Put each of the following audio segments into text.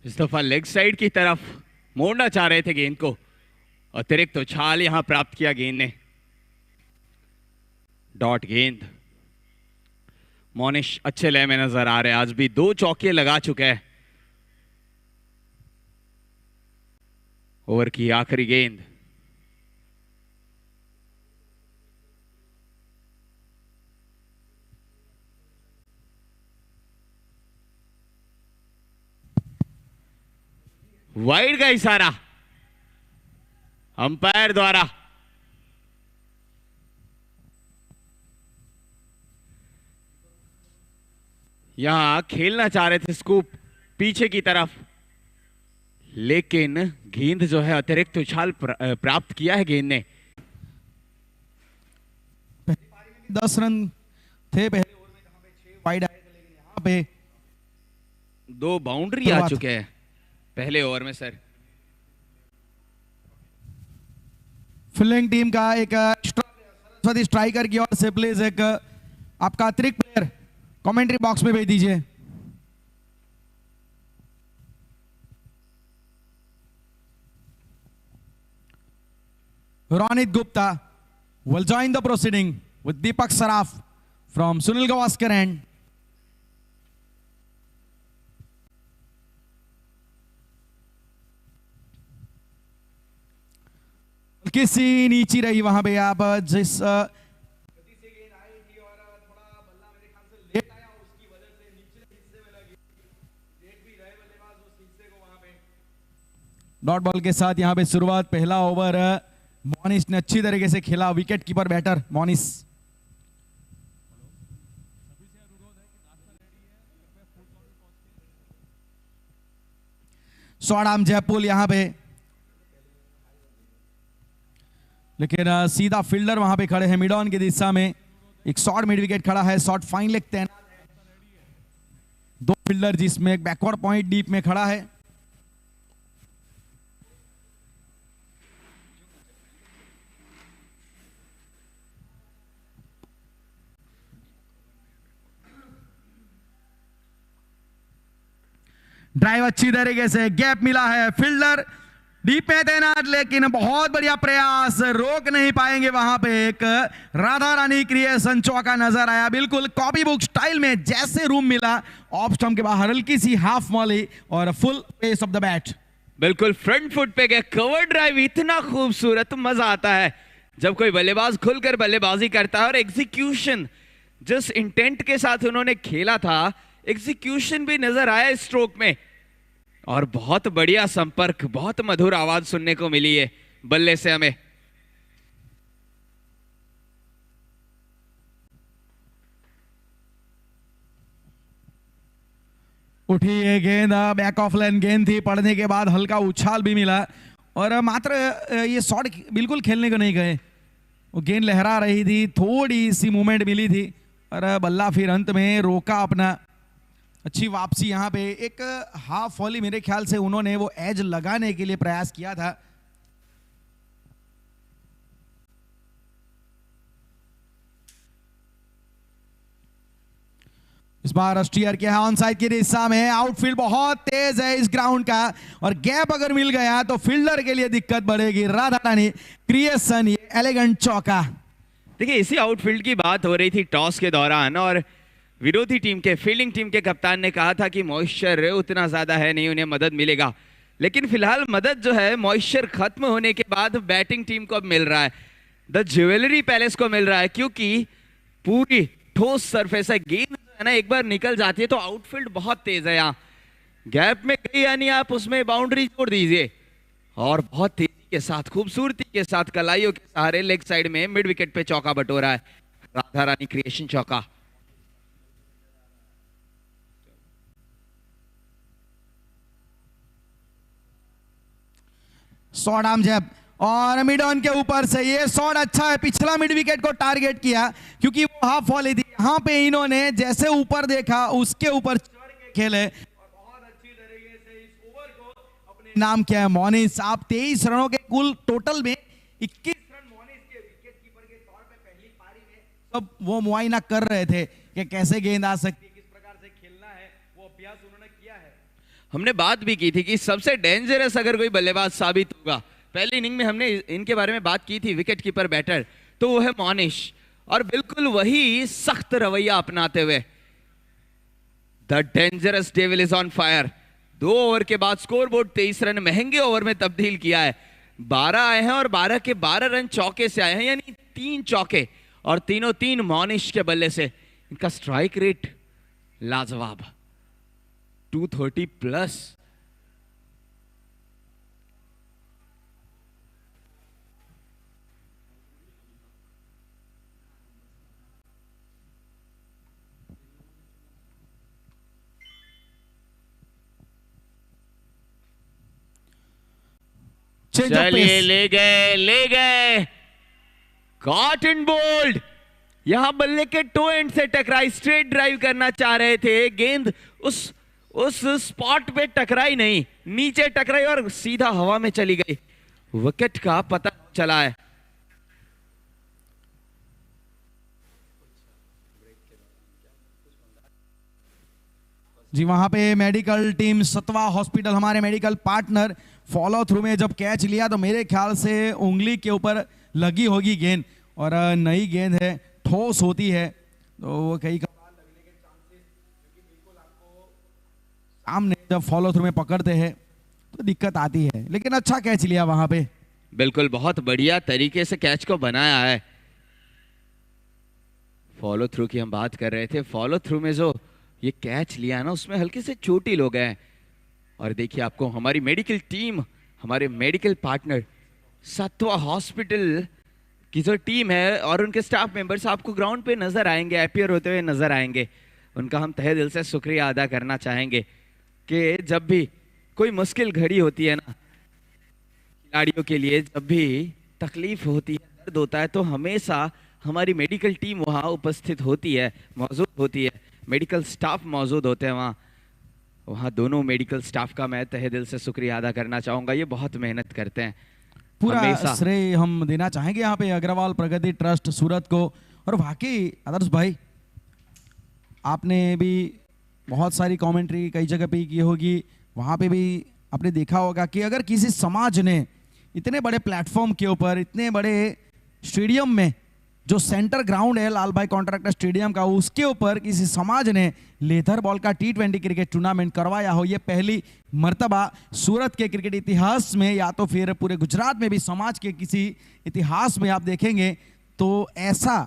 इस दफा leg side की तरफ मोड़ना चाह रहे थे गेंद को। अतिरिक्त उछाल यहां प्राप्त किया गेंद ने। डॉट गेंद। मोनिश अच्छे लय में नजर आ रहे हैं, आज भी 2 चौके लगा चुके हैं। ओवर की आखिरी गेंद। वाइड का इशारा अंपायर द्वारा। यहां खेलना चाह रहे थे स्कूप पीछे की तरफ, लेकिन गेंद जो है अतिरिक्त उछाल प्राप्त किया है गेंद ने। 10 रन थे पहले ओवर में, जहां पे 6 वाइड आए थे, लेकिन यहां पे 2 बाउंड्री आ चुके हैं पहले ओवर में सर। फील्डिंग टीम का एक सरस्वती स्ट्राइकर की ओर से प्लीज एक आपका अतिरिक्त प्लेयर कमेंट्री बॉक्स में भेज दीजिए। Ronit Gupta will join the proceeding with Deepak Saraf from Sunil Gavaskar end. किसी नीची रही वहां पे आप जिस गति से गेंद आई थी और थोड़ा बल्ला मेरे ख्याल से लेट आया, उसकी वजह से निचले हिस्से में लगी। देख भी रहे बल्लेबाज उस हिस्से को वहां पे। डॉट बॉल के साथ यहां पे शुरुआत। पहला ओवर मोनिस ने अच्छी तरीके से खेला, wicket keeper batter Monis. Short जयपुल यहां पे, लेकिन सीधा फील्डर वहां पे खड़े हैं मिड ऑन की दिशा में। एक शॉर्ट मिड विकेट खड़ा है, शॉर्ट फाइन लेग तैनात है। 2 फील्डर जिसमें एक बैकवर्ड पॉइंट डीप में खड़ा है। ड्राइव अच्छी तरीके से, गैप मिला है, फील्डर डीप में तैनात, लेकिन बहुत बढ़िया प्रयास, रोक नहीं पाएंगे वहां पे। एक राधा रानी क्रिएशन चौका नजर आया, बिल्कुल कॉपी बुक स्टाइल में जैसे रूम मिला। ऑफ स्टंप के बाहर हल्की सी हाफ वॉली और full pace off the bat. बिल्कुल फ्रंट फुट पे गया, कवर ड्राइव इतना खूबसूरत, मजा आता है जब कोई बल्लेबाज खुलकर बल्लेबाजी करता है। और एग्जीक्यूशन जिस इंटेंट के साथ उन्होंने खेला था, एग्जीक्यूशन भी नजर आया स्ट्रोक में। और बहुत बढ़िया संपर्क, बहुत मधुर आवाज सुनने को मिली है बल्ले से हमें। उठी ये गेंद, बैक ऑफ लाइन गेंद थी, पड़ने के बाद हल्का उछाल भी मिला। और मात्र ये शॉट बिल्कुल खेलने को नहीं गए, वो गेंद लहरा रही थी, थोड़ी सी मूवमेंट मिली थी और बल्ला फिर अंत में रोका अपना। अच्छी वापसी यहां पे। एक हाफ वॉली मेरे ख्याल से उन्होंने वो एज लगाने के लिए प्रयास किया था। इस बार स्टीयर किया है ऑन साइड की दिशा में। आउटफील्ड बहुत तेज है इस ग्राउंड का, और गैप अगर मिल गया तो फील्डर के लिए दिक्कत बढ़ेगी। राधा रानी क्रिएशन, ये एलिगेंट चौका। देखिए, इसी आउटफील्ड की बात हो रही थी टॉस के दौरान, और विरोधी टीम के फील्डिंग टीम के कप्तान ने कहा था कि मॉइस्चर उतना ज्यादा है नहीं, उन्हें मदद मिलेगा। लेकिन फिलहाल मदद जो है मॉइस्चर खत्म होने के बाद बैटिंग टीम को अब मिल रहा है, द ज्वेलरी पैलेस को मिल रहा है, क्योंकि पूरी ठोस सरफेस है। गेंद है ना, एक बार निकल जाती है तो आउटफील्ड बहुत तेज है। यहाँ गैप में गई यानी आप उसमें बाउंड्री जोड़ दीजिए, और बहुत तेजी के साथ, खूबसूरती के साथ, कलाइयों के सहारे लेग साइड में मिड विकेट पे चौका बटोरा है राधा रानी क्रिएशन चौका। शॉट आर्म जैब और मिड ऑन के ऊपर से ये शॉट अच्छा है, पिछला मिड विकेट को टारगेट किया क्योंकि वो हाफ वॉली थी। यहां पे इन्होंने जैसे ऊपर देखा उसके ऊपर चढ़ के खेले और बहुत अच्छी तरीके से इस ओवर को अपने नाम किया है। मोनिस, आप 23 रनों के कुल टोटल में 21 रन मोनिस के विकेट कीपर के तौर पे पहली पारी में सब वो मुआयना कर रहे थे कि कैसे गेंद आ सकती है, किस प्रकार से खेलना है, वो अभ्यास उन्होंने किया है। हमने बात भी की थी कि सबसे डेंजरस अगर कोई बल्लेबाज साबित होगा, पहली इनिंग में हमने इनके बारे में बात की थी, विकेट कीपर बैटर, तो वो है मोनिश। और बिल्कुल वही सख्त रवैया अपनाते हुए the dangerous devil is on fire. 2 over के बाद स्कोरबोर्ड 23 रन महंगे ओवर में तब्दील किया है। 12 आए हैं और 12 के 12 रन चौके से आए हैं, यानी 3 चौके और तीनों 3 मोनिश के बल्ले से। इनका स्ट्राइक रेट लाजवाब, 230 प्लस। चलिए, ले गए कॉट एंड बोल्ड। यहां बल्ले के टो एंड से टकराई, स्ट्रेट ड्राइव करना चाह रहे थे, गेंद उस स्पॉट पे टकराई नहीं, नीचे टकराई और सीधा हवा में चली गई। विकेट का पता चला है। जी, वहां पे मेडिकल टीम सतवा हॉस्पिटल, हमारे मेडिकल पार्टनर, फॉलो थ्रू में जब कैच लिया तो मेरे ख्याल से उंगली के ऊपर लगी होगी गेंद, और नई गेंद है, ठोस होती है, तो वो कई कबार लगने के चांसेस, क्योंकि बिल्कुल आपको सामने जब फॉलो थ्रू में पकड़ते हैं तो दिक्कत आती है। लेकिन अच्छा कैच लिया वहां पे, बिल्कुल बहुत बढ़िया तरीके से कैच को बनाया है। फॉलो थ्रू की हम बात कर रहे थे, फॉलो थ्रू में जो ये कैच लिया ना, उसमें हल्के से चोटी लोग हैं। और देखिए, आपको हमारी मेडिकल टीम, हमारे मेडिकल पार्टनर सत्वा हॉस्पिटल की जो टीम है और उनके स्टाफ मेंबर्स आपको ग्राउंड पे नजर आएंगे, अपीयर होते हुए नजर आएंगे। उनका हम तहे दिल से शुक्रिया अदा करना चाहेंगे कि जब भी कोई मुश्किल घड़ी होती है ना खिलाड़ियों के लिए, जब भी तकलीफ होती है, दर्द होता है, तो हमेशा हमारी मेडिकल टीम वहाँ उपस्थित होती है, मौजूद होती है, मेडिकल स्टाफ मौजूद होते हैं वहाँ दोनों मेडिकल स्टाफ का मैं तहे दिल से शुक्रिया अदा करना चाहूंगा। ये बहुत मेहनत करते हैं। पूरा श्रेय हम देना चाहेंगे यहाँ पे अग्रवाल प्रगति ट्रस्ट सूरत को। और वाकई आदर्श भाई, आपने भी बहुत सारी कमेंट्री कई जगह पे की होगी, वहाँ पे भी आपने देखा होगा कि अगर किसी समाज ने इतने बड़े प्लेटफॉर्म के ऊपर, इतने बड़े स्टेडियम में, जो सेंटर ग्राउंड है लाल भाई कॉन्ट्रैक्टर स्टेडियम का, उसके ऊपर किसी समाज ने लेदर बॉल का T20 क्रिकेट टूर्नामेंट करवाया हो, ये पहली मर्तबा सूरत के क्रिकेट इतिहास में, या तो फिर पूरे गुजरात में भी समाज के किसी इतिहास में आप देखेंगे तो ऐसा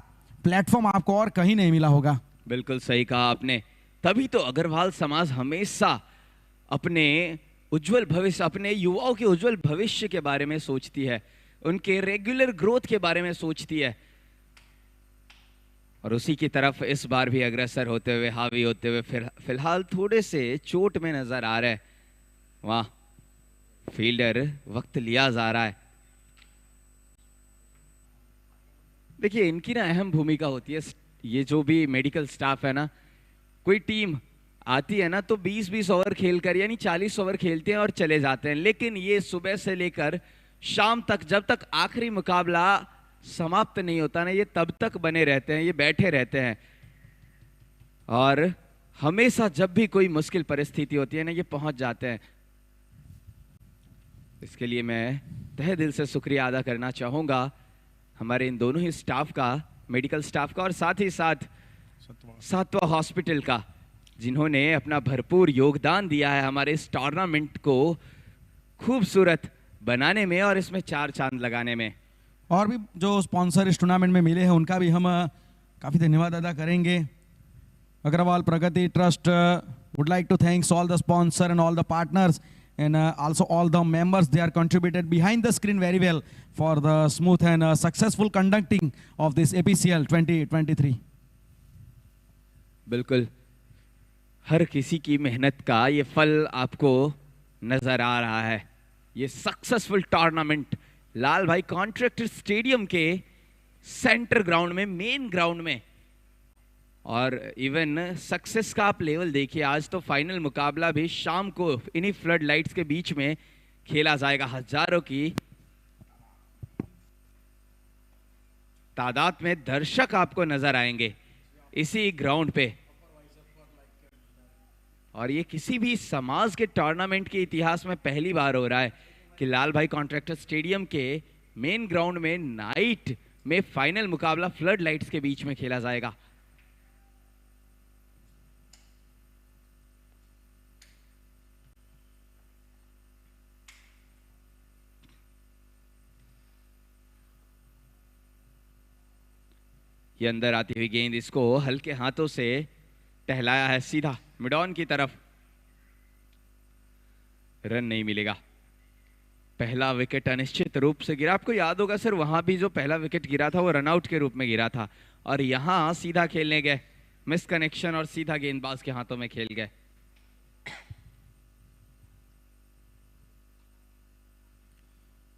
प्लेटफॉर्म आपको और कहीं नहीं मिला होगा। बिल्कुल सही कहा आपने। तभी तो अग्रवाल समाज हमेशा अपने उज्जवल भविष्य, अपने युवाओं के उज्जवल भविष्य के बारे में सोचती है, उनके रेगुलर ग्रोथ के बारे में सोचती है, और उसी की तरफ इस बार भी अग्रसर होते हुए, हावी होते हुए फिलहाल थोड़े से चोट में नजर आ रहे हैं। वाह, फील्डर वक्त लिया जा रहा है। देखिए, इनकी ना अहम भूमिका होती है। ये जो भी मेडिकल स्टाफ है ना, कोई टीम आती है ना तो 20-20 ओवर खेलकर, यानी 40 ओवर खेलते हैं और चले जाते हैं, लेकिन ये सुबह से लेकर शाम तक, जब तक आखिरी मुकाबला समाप्त नहीं होता ना, ये तब तक बने रहते हैं, ये बैठे रहते हैं, और हमेशा जब भी कोई मुश्किल परिस्थिति होती है ना, ये पहुंच जाते हैं। इसके लिए मैं तहे दिल से शुक्रिया अदा करना चाहूंगा हमारे इन दोनों ही स्टाफ का, मेडिकल स्टाफ का, और साथ ही साथ सत्वा हॉस्पिटल का, जिन्होंने अपना भरपूर योगदान दिया है हमारे इस टूर्नामेंट को खूबसूरत बनाने में और इसमें 4 चांद लगाने में। और भी जो स्पॉन्सर इस टूर्नामेंट में मिले हैं उनका भी हम काफ़ी धन्यवाद अदा करेंगे। अग्रवाल प्रगति trust would like to thank all the sponsor and all the partners and also all the members. They are contributed behind the screen very well for the smooth and successful conducting of this APCL 2023. बिल्कुल, हर किसी की मेहनत का ये फल आपको नजर आ रहा है। ये सक्सेसफुल टूर्नामेंट लाल भाई कॉन्ट्रैक्टर स्टेडियम के सेंटर ग्राउंड में, मेन ग्राउंड में, और इवन सक्सेस का आप लेवल देखिए। आज तो फाइनल मुकाबला भी शाम को इन्हीं फ्लड लाइट्स के बीच में खेला जाएगा। हजारों की तादाद में दर्शक आपको नजर आएंगे इसी ग्राउंड पे। और ये किसी भी समाज के टूर्नामेंट के इतिहास में पहली बार हो रहा है कि लाल भाई कॉन्ट्रैक्टर स्टेडियम के मेन ग्राउंड में नाइट में फाइनल मुकाबला फ्लड लाइट्स के बीच में खेला जाएगा। ये अंदर आती हुई गेंद इसको हल्के हाथों से टहलाया है सीधा मिड ऑन की तरफ। रन नहीं मिलेगा। पहला विकेट अनिश्चित रूप से गिरा। आपको याद होगा सर, वहां भी जो पहला विकेट गिरा था वो रनआउट के रूप में गिरा था और यहां सीधा खेलने गए, मिस कनेक्शन और सीधा गेंदबाज के हाथों में खेल गए।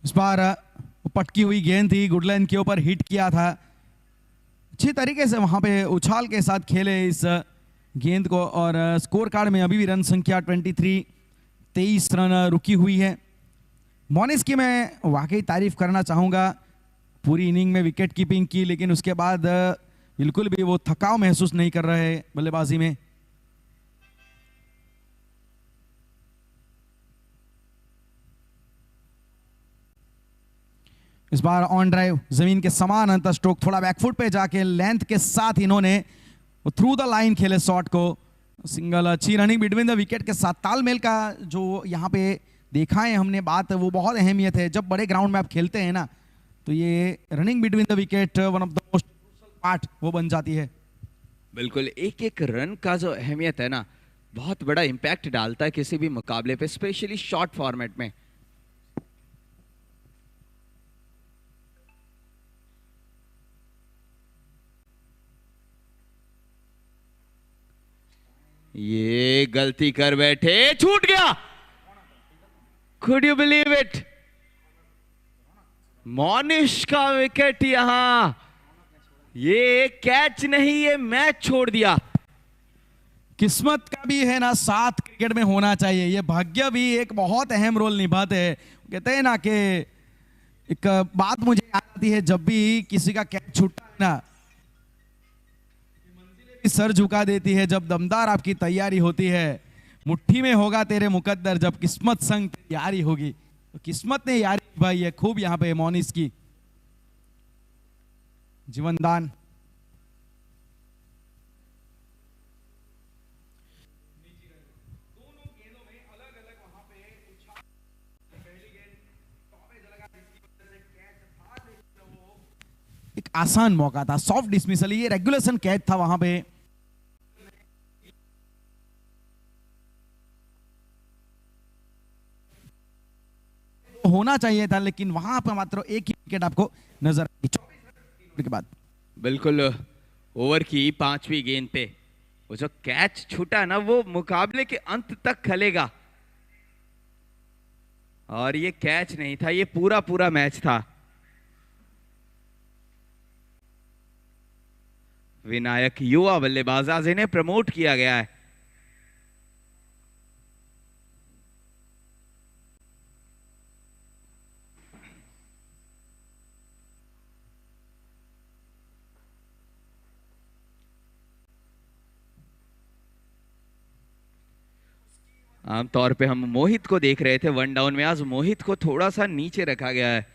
इस बार पटकी हुई गेंद थी, गुडलैंड के ऊपर हिट किया था। अच्छी तरीके से वहां पे उछाल के साथ खेले इस गेंद को और स्कोर कार्ड में अभी भी रन संख्या 23 रन रुकी हुई है। मोनिस की मैं वाकई तारीफ करना चाहूंगा, पूरी इनिंग में विकेट कीपिंग की, लेकिन उसके बाद बिल्कुल भी वो थकाव महसूस नहीं कर रहे बल्लेबाजी में। इस बार ऑन ड्राइव जमीन के समान अंतर स्ट्रोक, थोड़ा बैकफुट पे जाके लेंथ के साथ इन्होंने थ्रू द लाइन खेले शॉट को। सिंगल, अच्छी रनिंग बिटवीन द विकेट के साथ। तालमेल का जो यहाँ पे देखा है हमने बात, वो बहुत अहमियत है। जब बड़े ग्राउंड में आप खेलते हैं ना, तो ये running between the wicket one of the most part वो बन जाती है। बिल्कुल, एक एक रन का जो अहमियत है ना, बहुत बड़ा इंपैक्ट डालता है किसी भी मुकाबले पे, स्पेशली शॉर्ट फॉर्मेट में। ये गलती कर बैठे, छूट गया। Could you believe it? Monish का विकेट यहां, ये कैच नहीं, ये मैच छोड़ दिया। किस्मत का भी है ना साथ क्रिकेट में होना चाहिए। ये भाग्य भी एक बहुत अहम रोल निभाते हैं। कहते हैं ना कि एक बात मुझे याद आती है, जब भी किसी का कैच छूटता है ना, मंजिलें भी सर झुका देती है। जब दमदार आपकी तैयारी होती है, मुट्ठी में होगा तेरे मुकद्दर, जब किस्मत संग यारी होगी। तो किस्मत ने यारी भाई है खूब यहां पे मोनिस की। जीवनदान एक आसान मौका था, सॉफ्ट डिसमिसल, ये रेगुलेशन कैच था वहां पे। होना चाहिए था, लेकिन वहां पर मात्र एक ही विकेट आपको नजर आई 24 के बाद। बिल्कुल, ओवर की 5वीं गेंद पे वो जो कैच छूटा ना, वो मुकाबले के अंत तक खलेगा। और ये कैच नहीं था, ये पूरा पूरा मैच था। विनायक युवा बल्लेबाज, आज इन्हें प्रमोट किया गया है। आमतौर पे हम मोहित को देख रहे थे वन डाउन में, आज मोहित को थोड़ा सा नीचे रखा गया है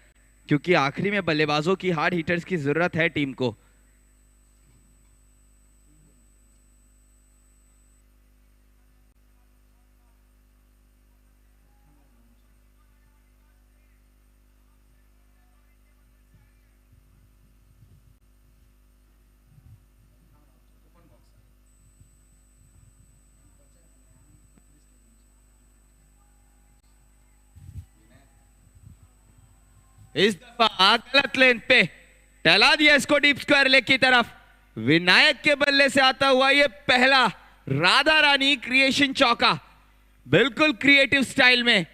क्योंकि आखिरी में बल्लेबाजों की, हार्ड हिटर्स की जरूरत है टीम को। इस दफा गलत लेन पे टहला दिया इसको डीप स्क्वायर लेग की तरफ। विनायक के बल्ले से आता हुआ ये पहला राधा रानी क्रिएशन चौका, बिल्कुल क्रिएटिव स्टाइल में।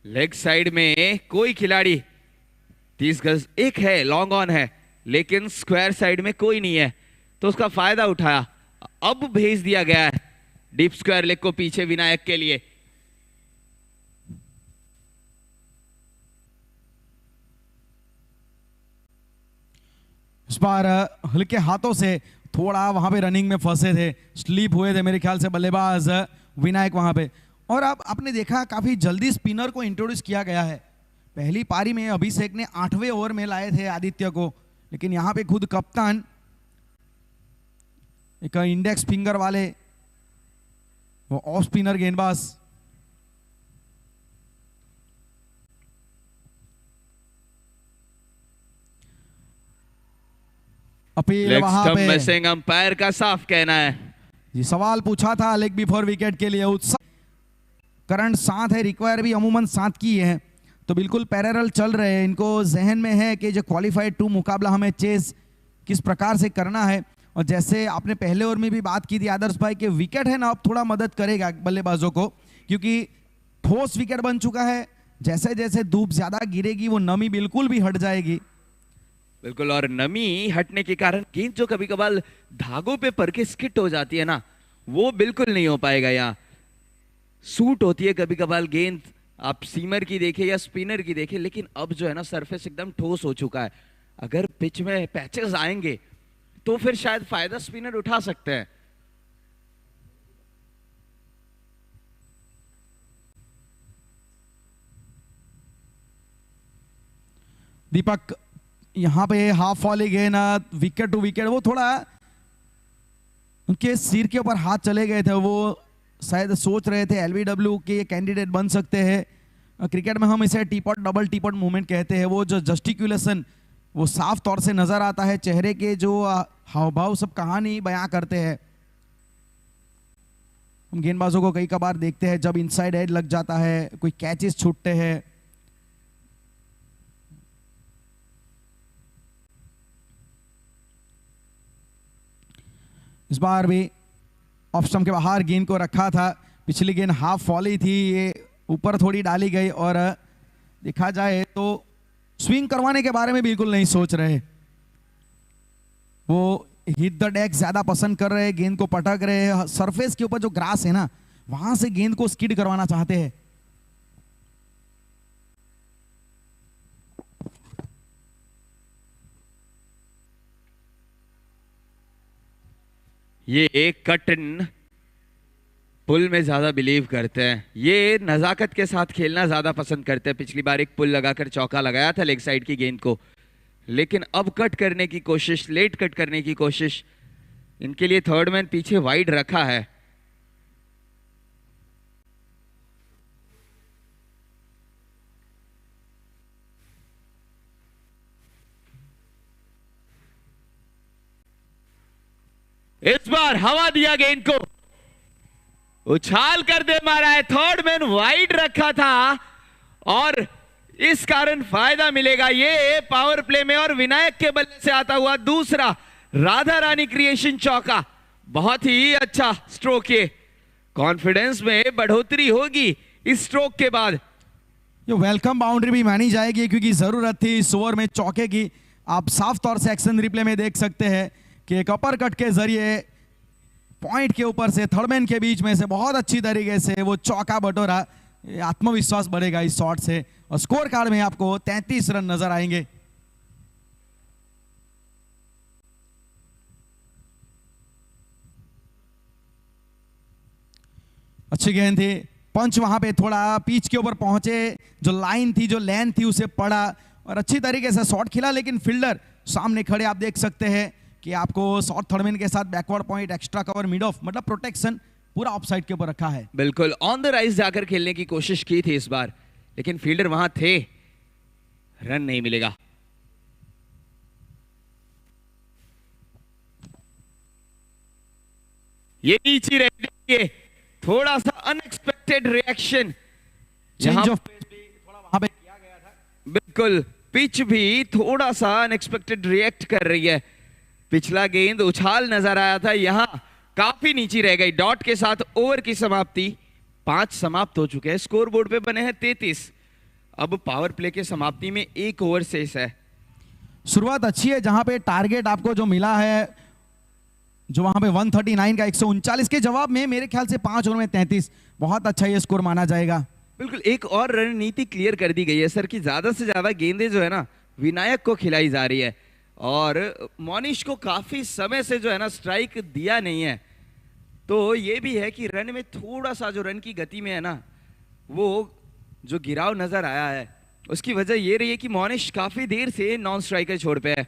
लेग साइड में कोई खिलाड़ी 30 गज एक है, लॉन्ग ऑन है, लेकिन स्क्वायर साइड में कोई नहीं है, तो उसका फायदा उठाया। अब भेज दिया गया है डीप स्क्वायर लेग को पीछे विनायक के लिए। इस बार हल्के हाथों से थोड़ा वहां पे रनिंग में फंसे थे, स्लीप हुए थे मेरे ख्याल से बल्लेबाज विनायक वहां पे। और अब आपने देखा काफी जल्दी स्पिनर को इंट्रोड्यूस किया गया है। पहली पारी में अभिषेक ने 8वें ओवर में लाए थे आदित्य को, लेकिन यहां पे खुद कप्तान एक इंडेक्स फिंगर वाले वो ऑफ स्पिनर गेंदबाज अपील वहां पे मिसिंग, अंपायर का साफ कहना है। जी सवाल पूछा था लेग बिफोर विकेट के लिए। उत्साह करंट 7 है, रिक्वायर भी अमूमन 7 की है, तो बिल्कुल पैरेलल चल रहे हैं। इनको जहन में है कि जो क्वालिफाइड 2 मुकाबला हमें चेस किस प्रकार से करना है। और जैसे आपने पहले ओवर में भी बात की थी आदर्श भाई के विकेट है ना, अब थोड़ा मदद करेगा बल्लेबाजों को, क्योंकि ठोस विकेट बन चुका है। जैसे जैसे धूप ज्यादा गिरेगी वो नमी बिल्कुल भी हट जाएगी। बिल्कुल, और नमी हटने के कारण गेंद जो कभी कभार धागों पे पर के स्किट हो जाती है ना, वो बिल्कुल नहीं हो पाएगा। यहाँ सूट होती है कभी कभार गेंद, आप सीमर की देखें या स्पिनर की देखें, लेकिन अब जो है ना सरफेस एकदम ठोस हो चुका है। अगर पिच में पैचेस आएंगे तो फिर शायद फायदा स्पिनर उठा सकते हैं। दीपक यहां पे हाफ वाली गेंद विकेट टू विकेट, वो थोड़ा उनके सिर के ऊपर हाथ चले गए थे। वो शायद सोच रहे थे एलबीडब्ल्यू के कैंडिडेट बन सकते हैं। क्रिकेट में हम इसे टीपॉट डबल टीपॉट मूवमेंट कहते हैं। वो जो जस्टिकुलेशन वो साफ तौर से नजर आता है, चेहरे के जो हाव भाव सब कहानी बयां करते हैं। हम गेंदबाजों को कई कबार देखते हैं जब इनसाइड एज लग जाता है, कोई कैचेस छूटते हैं। इस बार भी ऑफ स्टंप के बाहर गेंद को रखा था। पिछली गेंद हाफ फॉली थी, ये ऊपर थोड़ी डाली गई। और देखा जाए तो स्विंग करवाने के बारे में बिल्कुल नहीं सोच रहे, वो हिट द डेक ज्यादा पसंद कर रहे हैं, गेंद को पटक रहे हैं। सरफेस के ऊपर जो ग्रास है ना, वहां से गेंद को स्किड करवाना चाहते हैं। ये एक कटन पुल में ज्यादा बिलीव करते हैं, ये नजाकत के साथ खेलना ज्यादा पसंद करते हैं। पिछली बार एक पुल लगाकर चौका लगाया था लेग साइड की गेंद को, लेकिन अब कट करने की कोशिश, लेट कट करने की कोशिश। इनके लिए थर्ड मैन पीछे वाइड रखा है। इस बार हवा दिया गेंद को, उछाल कर दे मारा है। थर्ड मैन वाइड रखा था और इस कारण फायदा मिलेगा ये पावर प्ले में। और विनायक के बल्ले से आता हुआ दूसरा राधा रानी क्रिएशन चौका, बहुत ही अच्छा स्ट्रोक। ये कॉन्फिडेंस में बढ़ोतरी होगी इस स्ट्रोक के बाद। ये वेलकम बाउंड्री भी मानी जाएगी, क्योंकि जरूरत थी इस ओवर में चौके की। आप साफ तौर से एक्शन रिप्ले में देख सकते हैं कि एक अपर कट के जरिए पॉइंट के ऊपर से थर्डमैन के बीच में से बहुत अच्छी तरीके से वो चौका बटोरा। आत्मविश्वास बढ़ेगा इस शॉट से, और स्कोर कार्ड में आपको 33 रन नजर आएंगे। अच्छी गेंद थी, पंच वहां पे थोड़ा पिच के ऊपर पहुंचे, जो लाइन थी, जो लेंथ थी, उसे पड़ा और अच्छी तरीके से शॉट खेला। लेकिन फील्डर सामने खड़े आप देख सकते हैं कि आपको शॉर्ट थर्डमैन के साथ backward point, extra cover, mid of, मतलब प्रोटेक्शन पूरा ऑफ साइड के ऊपर रखा है। बिल्कुल ऑन द राइज जाकर खेलने की कोशिश की थी इस बार, लेकिन फील्डर वहां थे, रन नहीं मिलेगा। ये नीचे रह, थोड़ा सा unexpected reaction change of pace भी थोड़ा वहां पे किया गया था। बिल्कुल, पिच भी थोड़ा सा अनएक्सपेक्टेड रिएक्ट कर रही है। पिछला गेंद उछाल नजर आया था, यहां काफी नीचे रह गई। डॉट के साथ ओवर की समाप्ति, 5 समाप्त हो चुके हैं। स्कोर बोर्ड पे बने हैं 33। अब पावर प्ले के समाप्ति में 1 ओवर शेष है। शुरुआत अच्छी है, जहां पे टारगेट आपको जो मिला है, जो वहां पे 139 का 139 के जवाब में मेरे ख्याल से 5 ओवर में 33, बहुत अच्छा ये स्कोर माना जाएगा। बिल्कुल, एक और रणनीति क्लियर कर दी गई है सर कि ज्यादा से ज्यादा गेंदें जो है ना विनायक को खिलाई जा रही है, और मोनिश को काफी समय से जो है ना स्ट्राइक दिया नहीं है, तो ये भी है कि रन में थोड़ा सा जो रन की गति में है ना वो जो गिराव नजर आया है, उसकी वजह ये रही है कि मोनिश काफी देर से नॉन स्ट्राइकर छोड़ पे है।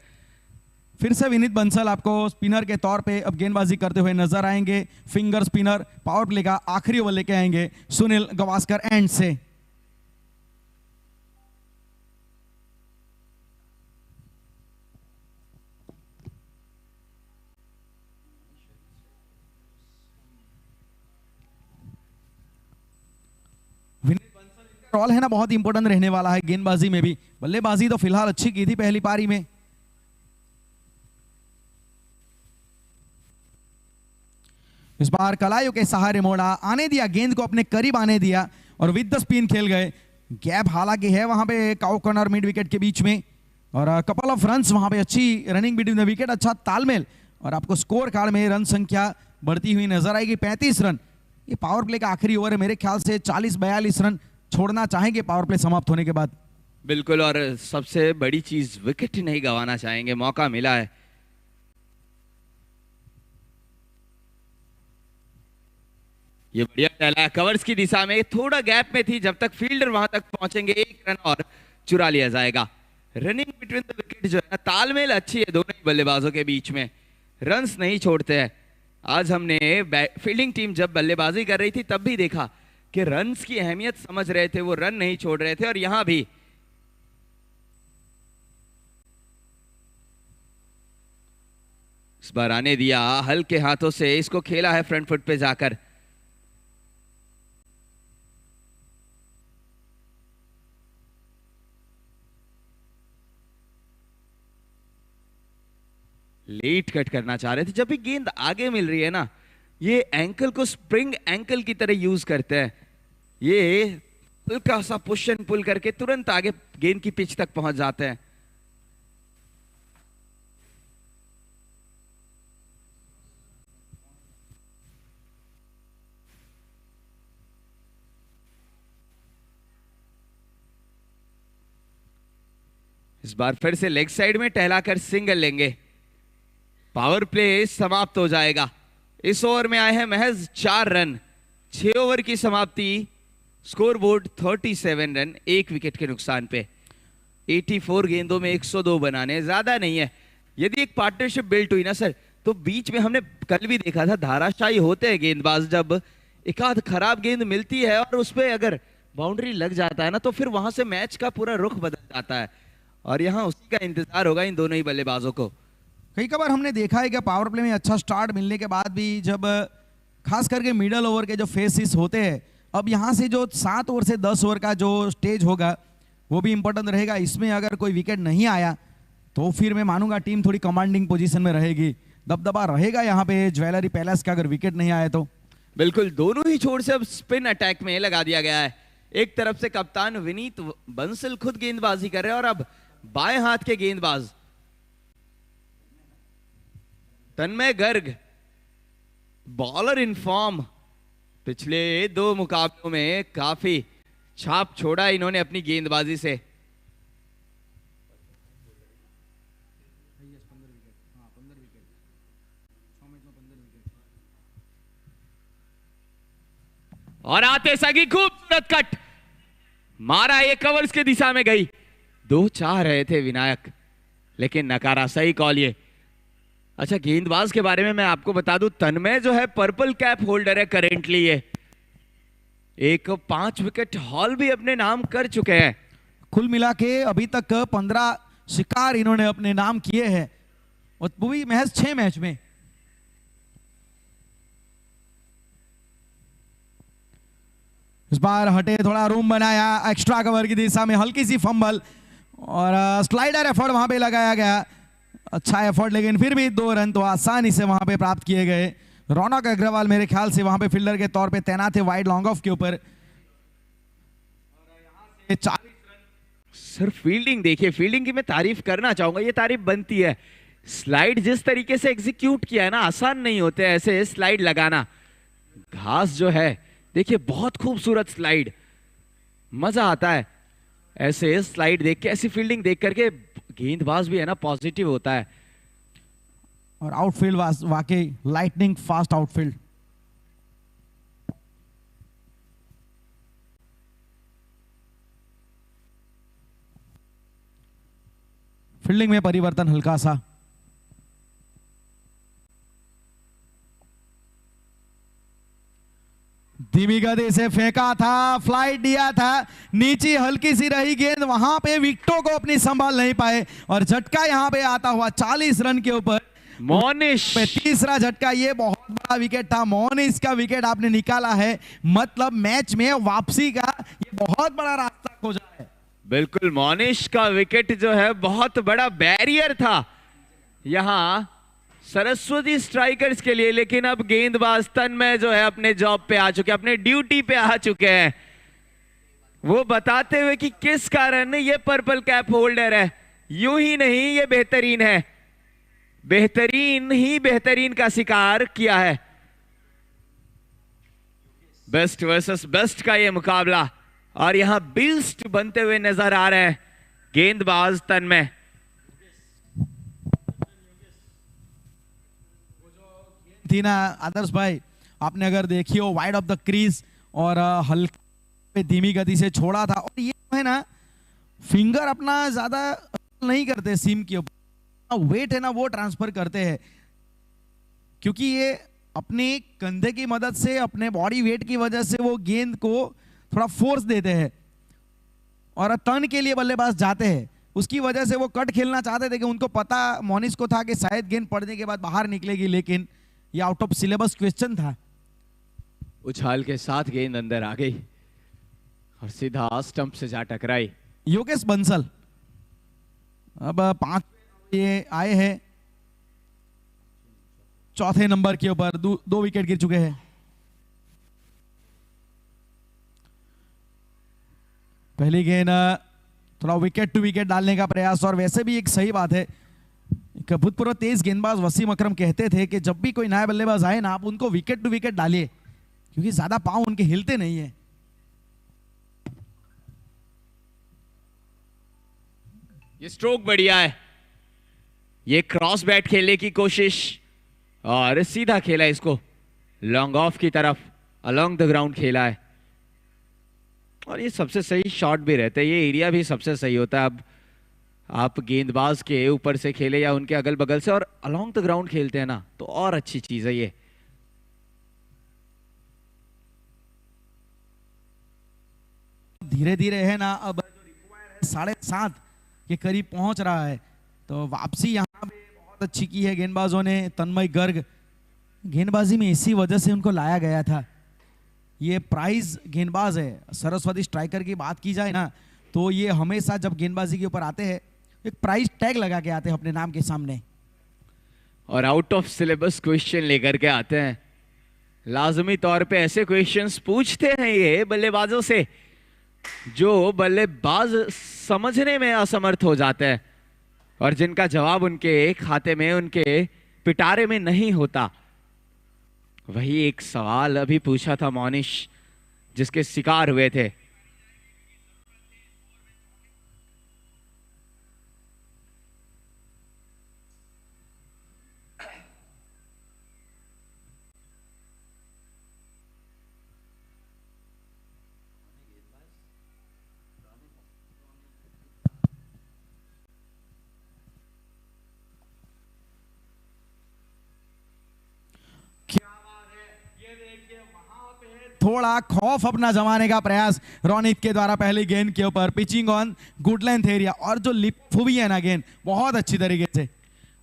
फिर से विनीत बंसल आपको स्पिनर के तौर पे अब गेंदबाजी करते हुए नजर आएंगे। फिंगर स्पिनर पावर प्ले का आखिरी ओवर लेके आएंगे सुनील गावस्कर एंड से। रोल है ना बहुत इंपॉर्टेंट रहने वाला है गेंदबाजी में भी। बल्लेबाजी तो फिलहाल अच्छी की थी पहली पारी में। इस बार कलायों के सहारे मोड़ा, आने दिया गेंद को अपने करीब आने दिया और विद द स्पिन खेल गए। गैप हालांकि है वहां पे काउ कॉर्नर मिड विकेट के बीच में और कपल ऑफ रन्स वहां पे, अच्छी रनिंग बिटवीन द विकेट, अच्छा तालमेल और आपको स्कोर कार्ड में रन संख्या बढ़ती हुई नजर आएगी 35 रन। ये पावर प्ले का आखिरी ओवर है, मेरे ख्याल से 40-42 रन छोड़ना चाहेंगे पावर प्ले समाप्त होने के बाद। बिल्कुल, और सबसे बड़ी चीज विकेट नहीं गंवाना चाहेंगे, मौका मिला है। ये बढ़िया डाला, कवर्स की दिशा में थोड़ा गैप में थी, जब तक फील्डर वहां तक पहुंचेंगे एक रन और चुरा लिया जाएगा। रनिंग बिटवीन द विकेट जो है ना, तालमेल अच्छी है दोनों ही बल्लेबाजों के बीच में, रन्स नहीं छोड़ते हैं। आज हमने फील्डिंग टीम जब बल्लेबाजी कर रही थी तब भी देखा कि रन्स की अहमियत समझ रहे थे, वो रन नहीं छोड़ रहे थे। और यहां भी इस बार आने दिया हल्के हाथों से, इसको खेला है फ्रंट फुट पे जाकर। लेट कट करना चाह रहे थे। जब भी गेंद आगे मिल रही है ना, ये एंकल को स्प्रिंग एंकल की तरह यूज करते हैं। ये हल्का सा पुश एंड पुल करके तुरंत आगे गेंद की पिच तक पहुंच जाते हैं। इस बार फिर से लेग साइड में टहलाकर सिंगल लेंगे, पावर प्ले समाप्त हो जाएगा। इस ओवर में आए हैं महज 4 रन, 6 ओवर की समाप्ति, स्कोर बोर्ड 37 रन, 1 विकेट के नुकसान पे। 84 गेंदों में 102 बनाने ज्यादा नहीं है। यदि एक पार्टनरशिप बिल्ट हुई ना सर, तो बीच में हमने कल भी देखा था धाराशायी होते हैं गेंदबाज, जब एक आध खराब गेंद मिलती है और उस पर अगर बाउंड्री लग जाता है ना, तो फिर वहां से मैच का पूरा रुख बदल जाता है। और यहां उसी का इंतजार होगा इन दोनों ही बल्लेबाजों को। कई बार हमने देखा है कि पावर प्ले में अच्छा स्टार्ट मिलने के बाद भी जब खास करके मिडल ओवर के जो फेसेस होते हैं, अब यहाँ से जो 7 ओवर से 10 ओवर का जो स्टेज होगा वो भी इंपॉर्टेंट रहेगा। इसमें अगर कोई विकेट नहीं आया तो फिर मैं मानूंगा टीम थोड़ी कमांडिंग पोजीशन में रहेगी, दबदबा रहेगा यहाँ पे ज्वेलरी पैलेस का अगर विकेट नहीं आए तो। बिल्कुल, दोनों ही छोर से अब स्पिन अटैक में लगा दिया गया है। एक तरफ से कप्तान विनीत बंसल खुद गेंदबाजी कर रहे हैं और अब बाएं हाथ के गेंदबाज तन्मय गर्ग, बॉलर इन फॉर्म, पिछले 2 मुकाबलों में काफी छाप छोड़ा इन्होंने अपनी गेंदबाजी से। और आते सगी खूबसूरत कट मारा, ये कवर्स की दिशा में गई। 2 चाह रहे थे विनायक, लेकिन नकारा, सही कॉल ये। अच्छा, गेंदबाज के बारे में मैं आपको बता दूं, तन्मय जो है पर्पल कैप होल्डर है करेंटली। ये एक 5 विकेट हॉल भी अपने नाम कर चुके हैं। कुल मिला के अभी तक 15 शिकार इन्होंने अपने नाम किए हैं, और वो भी महज 6 मैच में। इस बार हटे, थोड़ा रूम बनाया, एक्स्ट्रा कवर की दिशा में हल्की सी फंबल और स्लाइडर एफर्ट वहां पे लगाया गया, अच्छा एफर्ट, लेकिन फिर भी 2 रन तो आसानी से वहां पे प्राप्त किए गए। रौनक अग्रवाल मेरे ख्याल से वहां पे फील्डर के तौर पे तैनात है वाइड लॉन्ग ऑफ के ऊपर। सर फील्डिंग देखिए, फील्डिंग की मैं तारीफ करना चाहूंगा, ये तारीफ बनती है। स्लाइड जिस तरीके से एग्जीक्यूट किया है ना, आसान नहीं होते ऐसे स्लाइड लगाना। घास जो है देखिए, बहुत खूबसूरत स्लाइड, मजा आता है ऐसे स्लाइड देख के, ऐसी फील्डिंग देख करके। गेंदबाज भी है ना पॉजिटिव होता है। और आउटफील्ड वाकई लाइटनिंग फास्ट आउटफील्ड। फील्डिंग में परिवर्तन हल्का सा। धीमी गति से फेंका था, फ्लाइट दिया था, नीचे हल्की सी रही गेंद, वहां पे विकेटों को अपनी संभाल नहीं पाए और झटका यहां पे आता हुआ 40 रन के ऊपर मोनिश पे तीसरा झटका। ये बहुत बड़ा विकेट था, मोनिश का विकेट आपने निकाला है, मतलब मैच में वापसी का ये बहुत बड़ा रास्ता खोजा है। बिल्कुल, मोनिश का विकेट जो है बहुत बड़ा बैरियर था यहां सरस्वती स्ट्राइकर्स के लिए, लेकिन अब गेंदबाज तन्मय जो है अपने जॉब पे आ चुके, अपने ड्यूटी पे आ चुके हैं, वो बताते हुए कि किस कारण ये पर्पल कैप होल्डर है। यूं ही नहीं, ये बेहतरीन है, बेहतरीन ही बेहतरीन का शिकार किया है। बेस्ट वर्सेस बेस्ट का ये मुकाबला, और यहां बीस्ट बनते हुए नजर आ रहे हैं गेंदबाज तन्मय। थी ना आदर्श भाई, आपने अगर देखी हो वाइड ऑफ द क्रीज और हल्के धीमी गति से छोड़ा था, और ये है ना फिंगर अपना ज्यादा नहीं करते सीम के ऊपर, वेट है ना वो ट्रांसफर करते हैं, क्योंकि ये अपने कंधे की मदद से, अपने बॉडी वेट की वजह से वो गेंद को थोड़ा फोर्स देते हैं और टर्न के लिए बल्लेबाज जाते हैं। उसकी वजह से वो कट खेलना चाहते थे कि उनको पता मोनिश को था कि शायद गेंद पड़ने के बाद बाहर निकलेगी, लेकिन ये आउट ऑफ सिलेबस क्वेश्चन था। उछाल के साथ गेंद अंदर आ गई और सीधा स्टंप से जा टकराई। योगेश बंसल अब 5 ये आए हैं, चौथे नंबर के ऊपर 2 विकेट गिर चुके हैं। पहली गेंद थोड़ा विकेट टू विकेट डालने का प्रयास, और वैसे भी एक सही बात है, भूतपूर्व तेज गेंदबाज वसीम अकरम कहते थे कि जब भी कोई नया बल्लेबाज आए ना, आप उनको विकेट टू विकेट डालिए, क्योंकि ज्यादा पांव उनके हिलते नहीं है। ये स्ट्रोक बढ़िया है, ये क्रॉस बैट खेलने की कोशिश और सीधा खेला इसको लॉन्ग ऑफ की तरफ, अलोंग द ग्राउंड खेला है, और ये सबसे सही शॉट भी रहता है, ये एरिया भी सबसे सही होता है। अब आप गेंदबाज के ऊपर से खेले या उनके अगल बगल से और अलोंग द ग्राउंड खेलते हैं ना, तो और अच्छी चीज है ये। धीरे धीरे है ना, अब 7.5 के करीब पहुंच रहा है, तो वापसी यहां पे बहुत अच्छी की है गेंदबाजों ने। तन्मय गर्ग गेंदबाजी में इसी वजह से उनको लाया गया था, ये प्राइज गेंदबाज है। सरस्वती स्ट्राइकर की बात की जाए ना, तो ये हमेशा जब गेंदबाजी के ऊपर आते हैं एक प्राइस टैग लगा के आते हैं अपने नाम के सामने, और आउट ऑफ सिलेबस क्वेश्चन लेकर के आते हैं। लाजमी तौर पे ऐसे क्वेश्चंस पूछते हैं ये बल्लेबाजों से जो बल्लेबाज समझने में असमर्थ हो जाते हैं और जिनका जवाब उनके खाते में, उनके पिटारे में नहीं होता। वही एक सवाल अभी पूछा था मोनिश, जिसके शिकार हुए थे। थोड़ा खौफ अपना जमाने का प्रयास रोनित के द्वारा पहली गेंद के ऊपर, pitching on good length area, और जो लिप हुई है ना गेंद बहुत अच्छी तरीके से।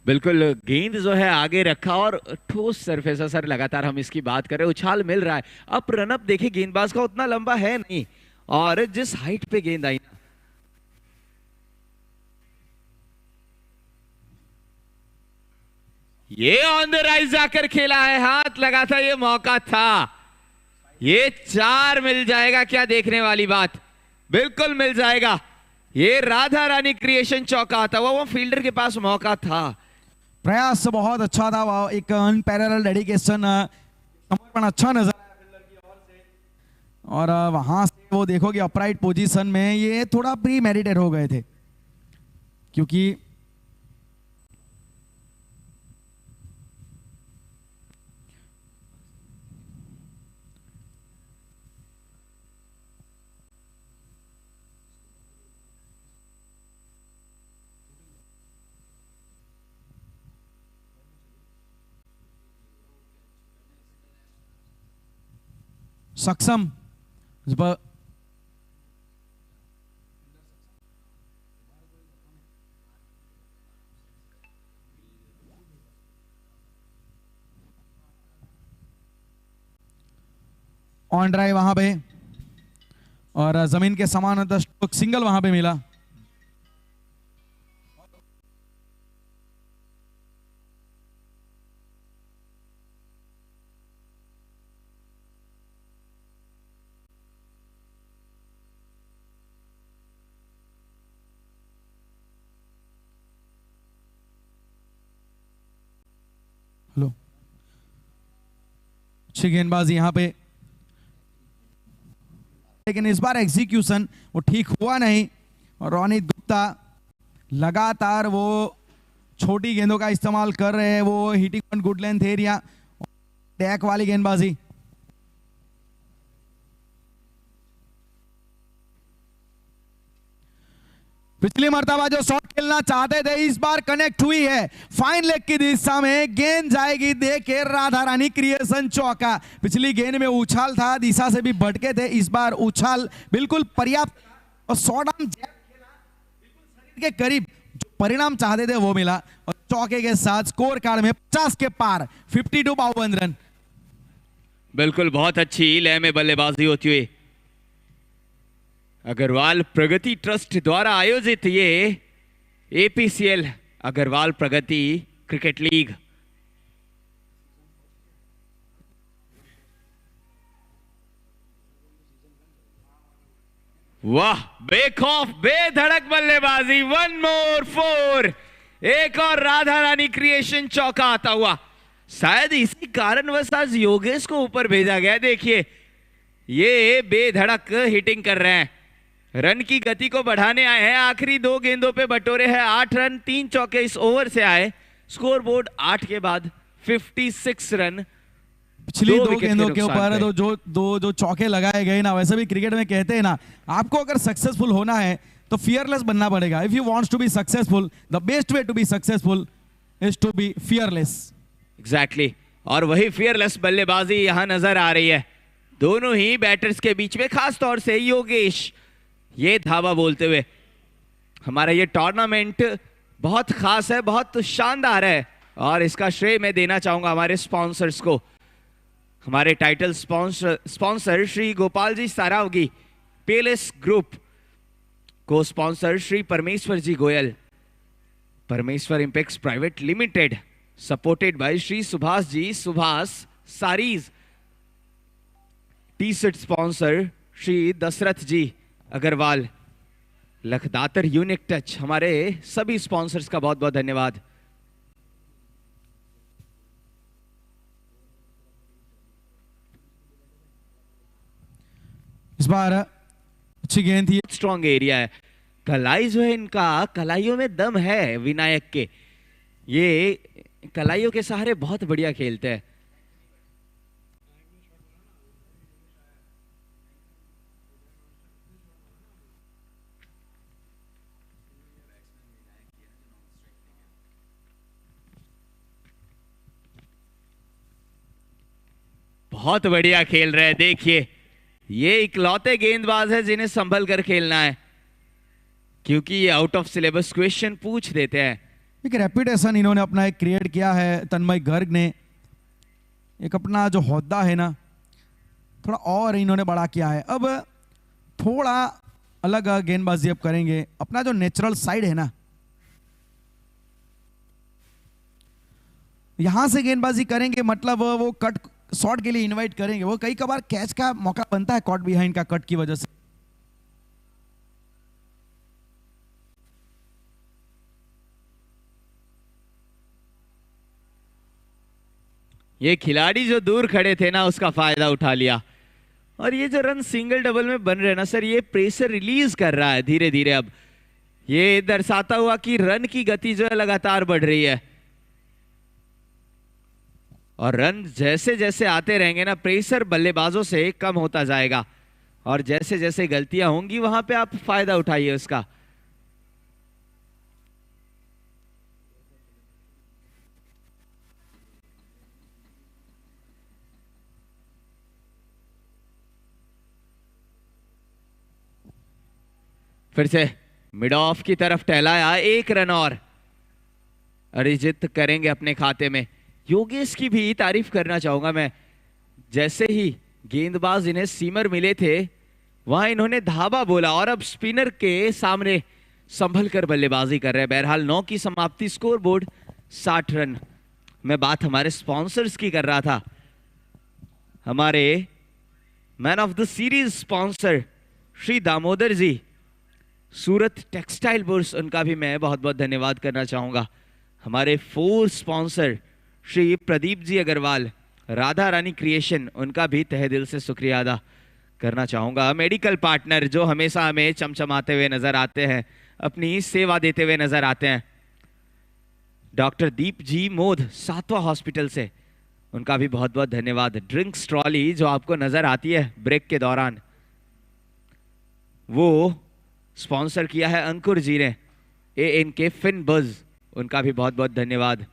बिल्कुल, गेंद जो है आगे रखा और ठोस सरफेस, सर लगातार हम इसकी बात कर रहे हैं, उछाल मिल रहा है। अब रनअप देखिए गेंदबाज का उतना लंबा है नहीं, और जिस हाइट पे गेंद आई ना, ये ऑन द राइज जाकर खेला है, हाथ लगा था, ये मौका था, ये 4 मिल जाएगा क्या, देखने वाली बात, बिल्कुल मिल जाएगा। ये राधा रानी क्रिएशन चौका था, वो फील्डर के पास मौका था। प्रयास बहुत अच्छा था, वो एक अनपैरेलल डेडिकेशन, समर्पण अच्छा नजर आया फील्डर की ओर से, और वहां से वो देखोगे अपराइट पोजीशन में ये थोड़ा प्री मेडिटेड हो गए थे। क्योंकि सक्षम ऑन ड्राइव वहां पे और जमीन के समान सिंगल वहां पे मिला। हेलो, अच्छी गेंदबाजी यहां पे, लेकिन इस बार एग्जीक्यूशन वो ठीक हुआ नहीं और रोनित गुप्ता लगातार वो छोटी गेंदों का इस्तेमाल कर रहे हैं, वो hitting on good length area, टैक वाली गेंदबाजी। पिछली मर्तबा जो शॉट खेलना चाहते थे इस बार कनेक्ट हुई है, फाइन लेग की दिशा में गेंद जाएगी, देखे राधा रानी क्रिएशन चौका। पिछली गेंद में उछाल था, दिशा से भी भटके थे, इस बार उछाल बिल्कुल पर्याप्त और शॉट आर्म जैब खेला बिल्कुल शरीर के करीब, जो परिणाम चाहते थे वो मिला और चौके के साथ स्कोर कार्ड में 50 के पार, 52 रन। बिल्कुल बहुत अच्छी लय में बल्लेबाजी होती हुई अग्रवाल प्रगति ट्रस्ट द्वारा आयोजित ये एपीसीएल अग्रवाल प्रगति क्रिकेट लीग। वाह, बेखौफ बेधड़क बल्लेबाजी, 1 more 4, एक और राधा रानी क्रिएशन चौका आता हुआ। शायद इसी कारणवश आज योगेश को ऊपर भेजा गया। देखिए ये बेधड़क हिटिंग कर रहे हैं, रन की गति को बढ़ाने आए हैं। आखिरी 2 गेंदों पे बटोरे हैं 8 रन, 3 चौके इस ओवर से आए। स्कोर बोर्ड 8 के बाद 56 रन। पिछली 2 गेंदों के ऊपर जो चौके लगाए गए ना, वैसे भी क्रिकेट में कहते हैं ना, आपको अगर सक्सेसफुल होना है तो फियरलेस बनना पड़ेगा। If you wants to be successful, the best way to be successful is to be fearless. Exactly, और वही फियरलेस बल्लेबाजी यहां नजर आ रही है दोनों ही बैटर्स के बीच में, खास तौर से योगेश ये धावा बोलते हुए। हमारा ये टूर्नामेंट बहुत खास है, बहुत शानदार है और इसका श्रेय मैं देना चाहूंगा हमारे स्पॉन्सर्स को। हमारे title sponsor Shri Gopal ji Saraogi, Palace group, cosponsor Shri Parmeshwar ji Goyal, Parmeshwar Impex private limited, supported by Shri Subhash ji Subhash Sarees, T shirt sponsor Shri Dashrath ji Agarwal, Lakhdatar unique touch. हमारे सभी स्पॉन्सर्स का बहुत बहुत धन्यवाद। इस बार अच्छी गेंद थी, स्ट्रॉन्ग एरिया है, कलाई जो है इनका, कलाइयों में दम है विनायक के, ये कलाइयों के सहारे बहुत बढ़िया खेलते हैं। बहुत बढ़िया खेल रहे हैं। देखिए ये इकलौते गेंदबाज है जिन्हें संभल कर खेलना है, क्योंकि ये आउट ऑफ सिलेबस क्वेश्चन पूछ देते हैं। एक रेपुटेशन इन्होंने अपना एक क्रिएट किया है, तन्मय गर्ग ने एक अपना जो होद्दा है ना थोड़ा और इन्होंने बड़ा किया है। अब थोड़ा अलग गेंदबाजी अब करेंगे, अपना जो नेचुरल साइड है ना, यहां से गेंदबाजी करेंगे, मतलब वो कट शॉट के लिए इनवाइट करेंगे। वो कई कबार कैच का मौका बनता है कॉट बिहाइंड का कट की वजह से। ये खिलाड़ी जो दूर खड़े थे ना उसका फायदा उठा लिया, और ये जो रन सिंगल डबल में बन रहे ना सर, ये प्रेशर रिलीज कर रहा है धीरे धीरे। अब ये दर्शाता हुआ कि रन की गति जो है लगातार बढ़ रही है, और रन जैसे जैसे आते रहेंगे ना, प्रेशर बल्लेबाजों से कम होता जाएगा, और जैसे जैसे गलतियां होंगी वहां पे आप फायदा उठाइए उसका। फिर से मिड ऑफ की तरफ टहलाया, 1 रन और अरिजीत करेंगे अपने खाते में। योगेश की भी तारीफ करना चाहूंगा मैं, जैसे ही गेंदबाज इन्हें सीमर मिले थे वहां इन्होंने धावा बोला, और अब स्पिनर के सामने संभल कर बल्लेबाजी कर रहे हैं। बहरहाल 9 की समाप्ति, स्कोर बोर्ड 60 रन। मैं बात हमारे स्पॉन्सर्स की कर रहा था। हमारे man of the series sponsor Shri Damodar ji, Surat textile bourse, उनका भी मैं बहुत बहुत धन्यवाद करना चाहूंगा। हमारे 4 स्पॉन्सर श्री प्रदीप जी अग्रवाल, राधा रानी क्रिएशन, उनका भी तहे दिल से शुक्रिया अदा करना चाहूंगा। मेडिकल पार्टनर जो हमेशा हमें चमचमाते हुए नजर आते हैं, अपनी सेवा देते हुए नजर आते हैं, डॉक्टर दीप जी मोद, सातवा हॉस्पिटल से, उनका भी बहुत बहुत धन्यवाद। ड्रिंक्स ट्रॉली जो आपको नजर आती है ब्रेक के दौरान, वो स्पॉन्सर किया है अंकुर जी ने, ANK फिन बज, उनका भी बहुत बहुत धन्यवाद।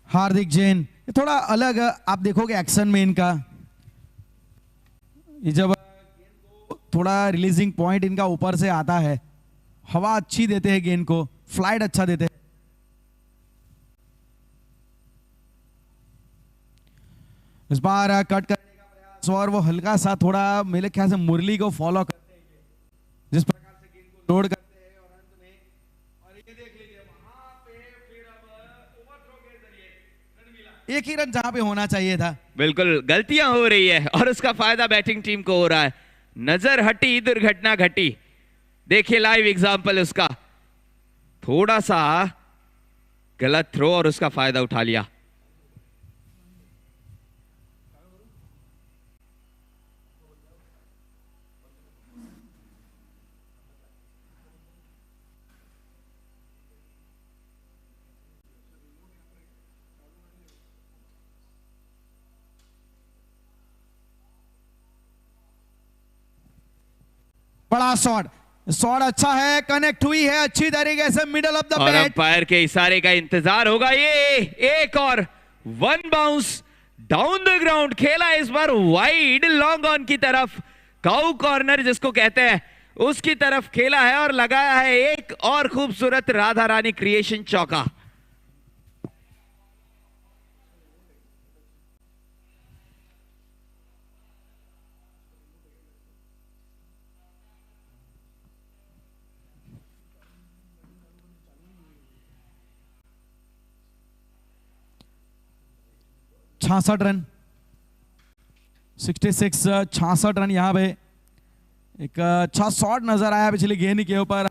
हार्दिक जैन, ये थोड़ा अलग आप देखोगे एक्शन में इनका, ये जब थोड़ा रिलीजिंग पॉइंट इनका ऊपर से आता है, हवा अच्छी देते हैं गेंद को, फ्लाइट अच्छा देते हैं। इस बार कट करने का प्रयास, और वो हल्का सा थोड़ा मेरे ख्याल से मुरली को फॉलो करते हैं, जिस प्रकार से गेंद को लोड करते हैं, और अंत में और ये देख लीजिए वहां पे फिर अब ओवरथ्रो के जरिए रन मिला, एक ही रन जहां पे होना चाहिए था। बिल्कुल गलतियां हो रही है और उसका फायदा बैटिंग टीम को हो रहा है। नजर हटी, दुर्घटना घटी। देखिए लाइव एग्जांपल उसका, थोड़ा सा गलत थ्रो और उसका फायदा उठा लिया। बड़ा शॉट, शॉट अच्छा है, कनेक्ट हुई है अच्छी तरीके से मिडल ऑफ द और बैट। अंपायर के इशारे का इंतजार होगा। ये एक और 1 बाउंस डाउन द ग्राउंड, खेला इस बार वाइड लॉन्ग ऑन की तरफ, काउ कॉर्नर जिसको कहते हैं उसकी तरफ खेला है, और लगाया है एक और खूबसूरत राधा रानी क्रिएशन चौका। छासठ रन, 66, 66 रन। यहाँ पे एक अच्छा शॉट नजर आया पिछली गेंद के ऊपर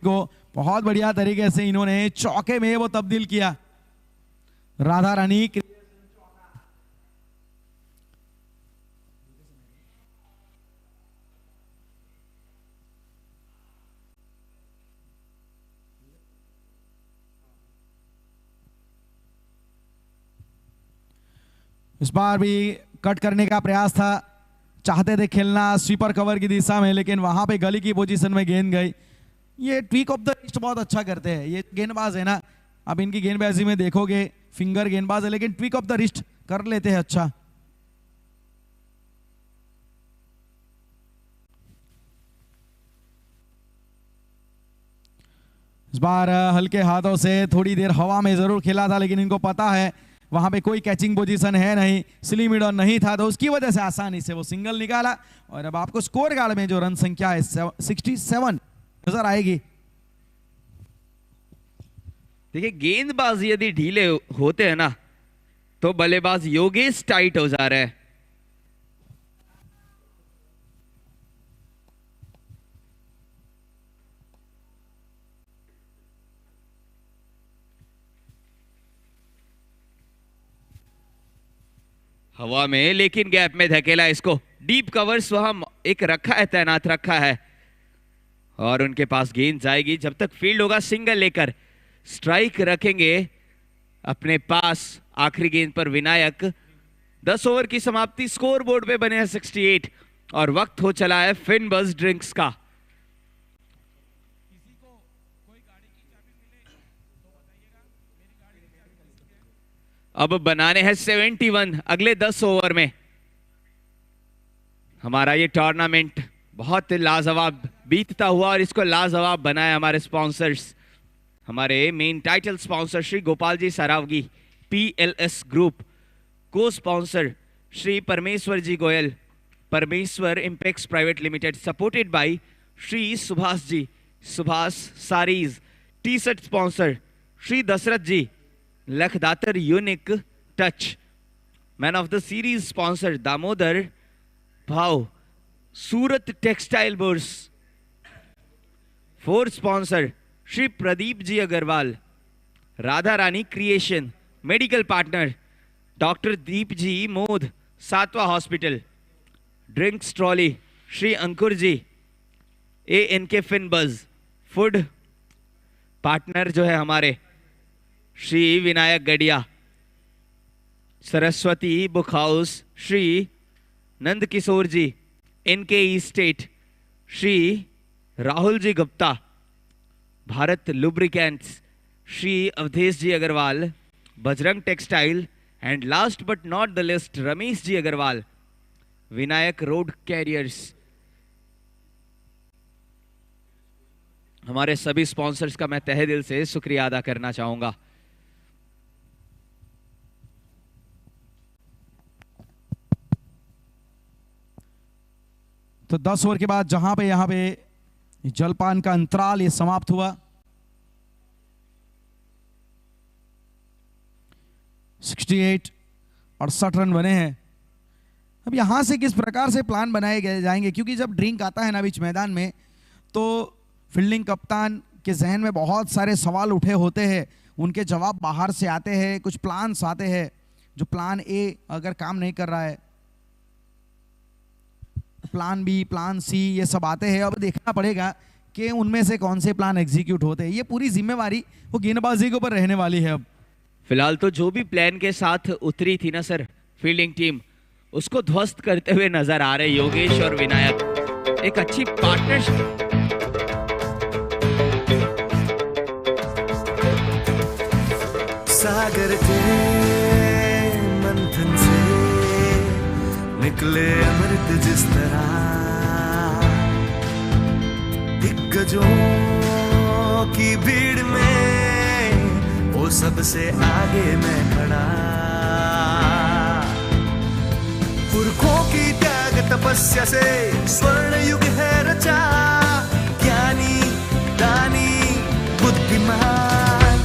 को, बहुत बढ़िया तरीके से इन्होंने चौके में वो तब्दील किया। राधा रानी इस बार भी कट करने का प्रयास था, चाहते थे खेलना स्वीपर कवर की दिशा में, लेकिन वहां पे गली की पोजीशन में गेंद गई। ये ट्विक ऑफ द रिस्ट बहुत अच्छा करते हैं ये गेंदबाज है ना, आप इनकी गेंदबाजी में देखोगे फिंगर गेंदबाज है, लेकिन ट्विक ऑफ द रिस्ट कर लेते हैं अच्छा। इस बार हल्के हाथों से थोड़ी देर हवा में जरूर खेला था, लेकिन इनको पता है वहां पे कोई कैचिंग पोजीशन है नहीं, स्लिम मिड ऑन नहीं था, तो उसकी वजह से आसानी से वो सिंगल निकाला। और अब आपको स्कोर कार्ड में जो रन संख्या है 67 नजर आएगी। देखिए गेंदबाज यदि ढीले होते हैं ना, तो बल्लेबाज योगेश टाइट हो जा रहे हैं। हवा में, लेकिन गैप में धकेला इसको। डीप कवर्स वहां एक रखा है, तैनात रखा है, और उनके पास गेंद जाएगी। जब तक फील्ड होगा सिंगल लेकर स्ट्राइक रखेंगे अपने पास। आखिरी गेंद पर विनायक। 10 ओवर की समाप्ति, स्कोर बोर्ड पे बने हैं 68 और वक्त हो चला है फिनबज़ ड्रिंक्स का। अब बनाने हैं 71 अगले 10 ओवर में। हमारा ये टूर्नामेंट बहुत लाजवाब बीतता हुआ और इसको लाजवाब बनाया हमारे स्पॉन्सर्स, हमारे main title sponsor Shri Gopal ji Saraogi PLS group, cosponsor Shri Parmeshwar ji Goyal Parmeshwar Impex private limited, supported by Shri Subhash ji Subhash Sarees. T shirt sponsor Shri Dashrath ji Lakhdatar unique touch. Man of the series sponsor Damodar Bhav Surat textile bourse. Four sponsor Shri Pradeep ji Agarwal Radha Rani creation. Medical partner doctor Deep ji मोद सातवा hospital. Drinks trolley Shri अंकुर जी ANK फिनबज़। Food partner जो है हमारे Shri Vinayak Gadia. Saraswati book house Shri Nand Kishore ji NK state. Shri Rahul ji Gupta. Bharat lubricants Shri Awadhesh ji Agarwal. Bajrang textile and last but not the least Ramesh ji Agarwal Vinayak road carriers. हमारे सभी sponsors का मैं तहे दिल से शुक्रिया अदा करना चाहूंगा। तो 10 ओवर के बाद जहां पे यहां पे जलपान का अंतराल ये समाप्त हुआ। 68 रन बने हैं। अब यहां से किस प्रकार से प्लान बनाए गए जाएंगे, क्योंकि जब ड्रिंक आता है ना बीच मैदान में तो फील्डिंग कप्तान के जहन में बहुत सारे सवाल उठे होते हैं, उनके जवाब बाहर से आते हैं, कुछ प्लान्स आते हैं। जो प्लान A अगर काम नहीं कर रहा है, प्लान B, प्लान C ये सब आते हैं। अब देखना पड़ेगा कि उनमें से कौन से प्लान एग्जीक्यूट होते हैं। ये पूरी जिम्मेवारी वो गेंदबाजी के ऊपर रहने वाली है। अब फिलहाल तो जो भी प्लान के साथ उतरी थी ना सर फील्डिंग टीम, उसको ध्वस्त करते हुए नजर आ रहे योगेश और विनायक। एक अच्छी पार्टनरशिप। सागर के मंथन से निकले अमृत जिस तरह, दिग्गजों की भीड़ में वो सबसे आगे मैं खड़ा। पुरखों की त्याग तपस्या से स्वर्ण युग है रचा, ज्ञानी दानी बुद्धिमान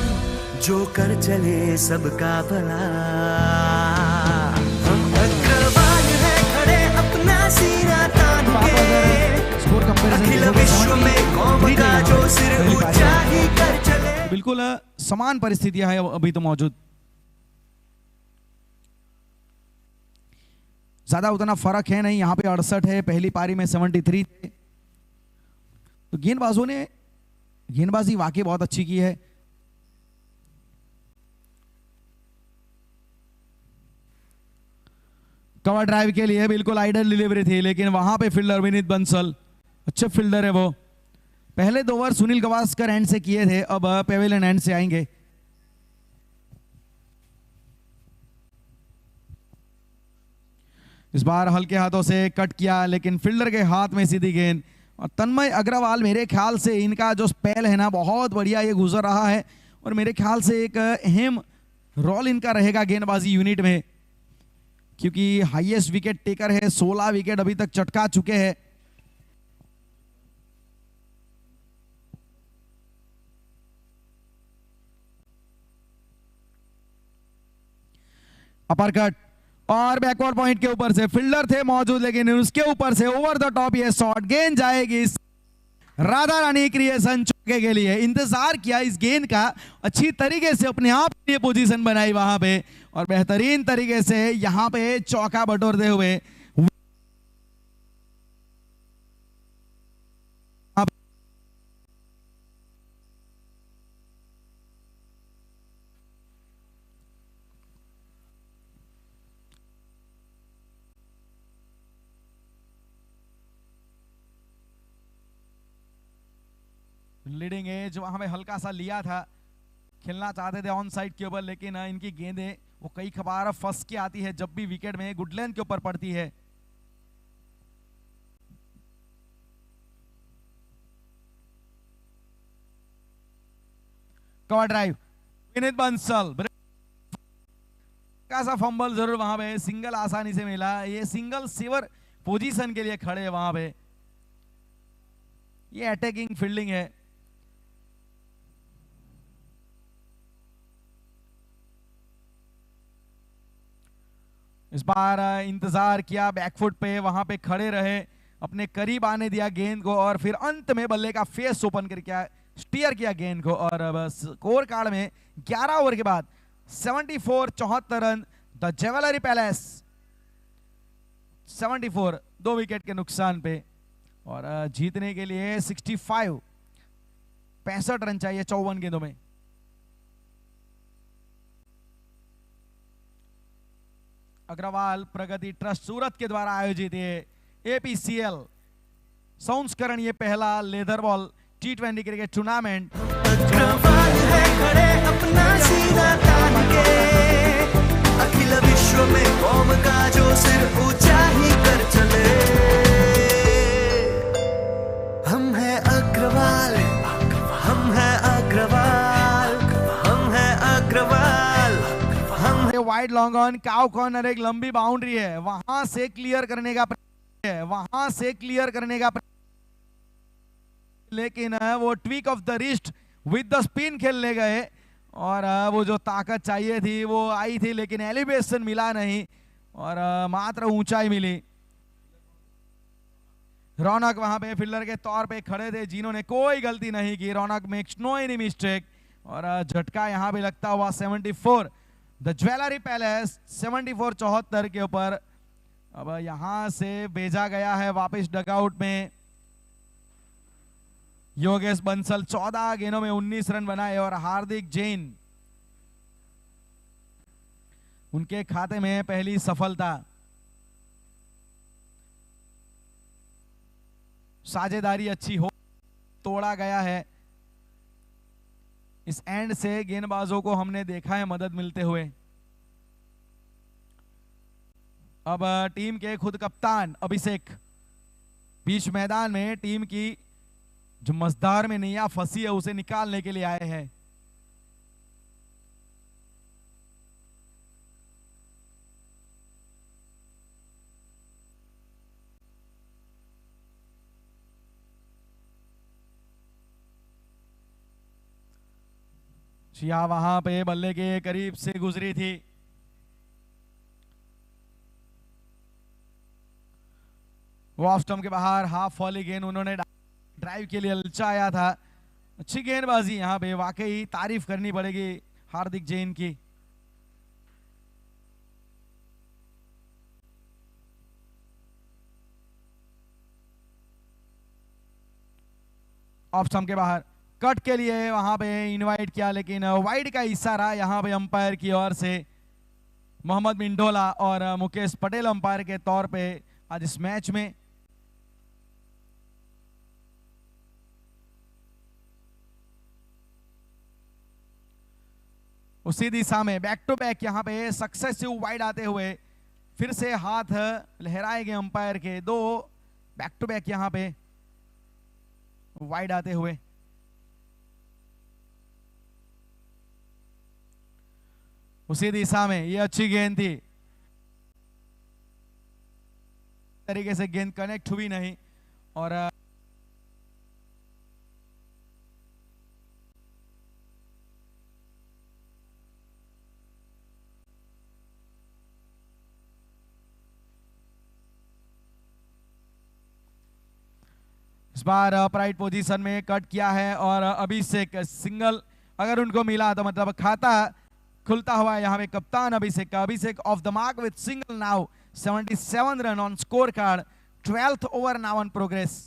जो कर चले सबका भला। हम अग्रवाल है खड़े अपना सीना तान के, अखिल विश्व में कौम का जो सिर ऊंचा ही कर चले। बिल्कुल समान परिस्थितियां है अभी तो मौजूद। ज्यादा उतना फर्क है नहीं, यहां पे 68 है, पहली पारी में 73 थे। तो गेंदबाजों ने गेंदबाजी वाकई बहुत अच्छी की है। कवर ड्राइव के लिए बिल्कुल आइडल डिलीवरी थी, लेकिन वहां पे फील्डर विनीत बंसल अच्छे फील्डर है वो। पहले 2 ओवर सुनील गावस्कर एंड से किए थे, अब पेविलियन एंड से आएंगे। इस बार हल्के हाथों से कट किया, लेकिन फील्डर के हाथ में सीधी गेंद। और तन्मय अग्रवाल, मेरे ख्याल से इनका जो स्पेल है ना बहुत बढ़िया ये गुजर रहा है, और मेरे ख्याल से एक अहम रोल इनका रहेगा गेंदबाजी यूनिट में, क्योंकि हाईएस्ट विकेट टेकर है, 16 विकेट अभी तक चटका चुके हैं। अपर कट और बैकवर्ड पॉइंट के ऊपर से फील्डर थे मौजूद, लेकिन उसके ऊपर से ओवर द टॉप ये शॉट, गेंद जाएगी राधा रानी क्रिएशन के लिए इंतजार किया इस गेंद का, अच्छी तरीके से अपने आप के लिए पोजीशन बनाई वहां पे और बेहतरीन तरीके से यहां पे चौका बटोरते हुए लीडिंग एज वहां पे हल्का सा लिया था, खेलना चाहते थे ऑन साइड के ऊपर, लेकिन इनकी गेंदें वो कई बार फंस के आती है जब भी विकेट में गुडलैंड के ऊपर पड़ती है। कवर ड्राइव विनीत बंसल, का सा फंबल जरूर वहां पे, सिंगल आसानी से मिला, ये सिंगल सेवर पोजीशन के लिए खड़े हैं वहां पे। ये अटैकिंग फील्डिंग है। इस बार इंतजार किया, बैकफुट पे वहां पे खड़े रहे, अपने करीब आने दिया गेंद को और फिर अंत में बल्ले का फेस ओपन करके स्टीयर किया गेंद को और बस स्कोर कार्ड में 11 ओवर के बाद 74 74 run the jewellery palace 74 2 wicket के नुकसान पे और जीतने के लिए 65 रन चाहिए 54 गेंदों में। अग्रवाल प्रगति ट्रस्ट सूरत के द्वारा आयोजित ये एपीसीएल संस्करण, ये पहला leather ball T20 cricket tournament. Agarwal है खड़े अपना सीना तान के, अखिल विश्व में कौम का जो सिर ऊंचा ही कर चले। हम है अग्रवाल, हम है अग्रवाल, हम है अग्रवाल, हम है। Wide long on cow corner, एक लंबी बाउंड्री है, वहां से क्लियर करने का है, वहां से क्लियर करने का, लेकिन वो tweak of the wrist with the spin खेलने गए और वो जो ताकत चाहिए थी वो आई थी, लेकिन एलिवेशन मिला नहीं और मात्र ऊंचाई मिली। रौनक वहां पे फील्डर के तौर पे खड़े थे जिन्होंने कोई गलती नहीं की। रौनक मेक्स नो एनी मिस्टेक और झटका यहां पे लगता हुआ 74 द ज्वेलरी पैलेस 74 74 के ऊपर। अब यहां से भेजा गया है वापस डगआउट में। योगेश बंसल 14 गेंदों में 19 रन बनाए और हार्दिक जैन उनके खाते में पहली सफलता। साझेदारी अच्छी हो, तोड़ा गया है। इस एंड से गेंदबाजों को हमने देखा है मदद मिलते हुए। अब टीम के खुद कप्तान अभिषेक बीच मैदान में टीम की जो मजदार में नैया फंसी है उसे निकालने के लिए आए हैं। शिया वहां पे बल्ले के करीब से गुजरी थी। वो ऑफ स्टंप के बाहर हाफ वॉली गेंद उन्होंने ड्राइव के लिए ललचाया था। अच्छी गेंदबाजी यहां पे, वाकई तारीफ करनी पड़ेगी हार्दिक जैन की। ऑफ स्टंप के बाहर कट के लिए वहां पे इनवाइट किया, लेकिन वाइड का इशारा यहां पे अंपायर की ओर से। मोहम्मद मिंडोला और मुकेश पटेल अंपायर के तौर पे आज इस मैच में। उसी दिशा में बैक टू बैक यहां पे सक्सेसिव वाइड आते हुए फिर से हाथ लहराए गए अंपायर के। 2 बैक टू बैक यहां पे वाइड आते हुए। उसी दिशा में ये अच्छी गेंद थी, तरीके से गेंद कनेक्ट हुई नहीं और इस बार अपराइट पोजीशन में कट किया है और अभिषेक सिंगल अगर उनको मिला तो मतलब खाता खुलता हुआ है यहाँ पे कप्तान अभिषेक का। Abhishek off the mark with single now 77 run on score card, 12th over now on progress.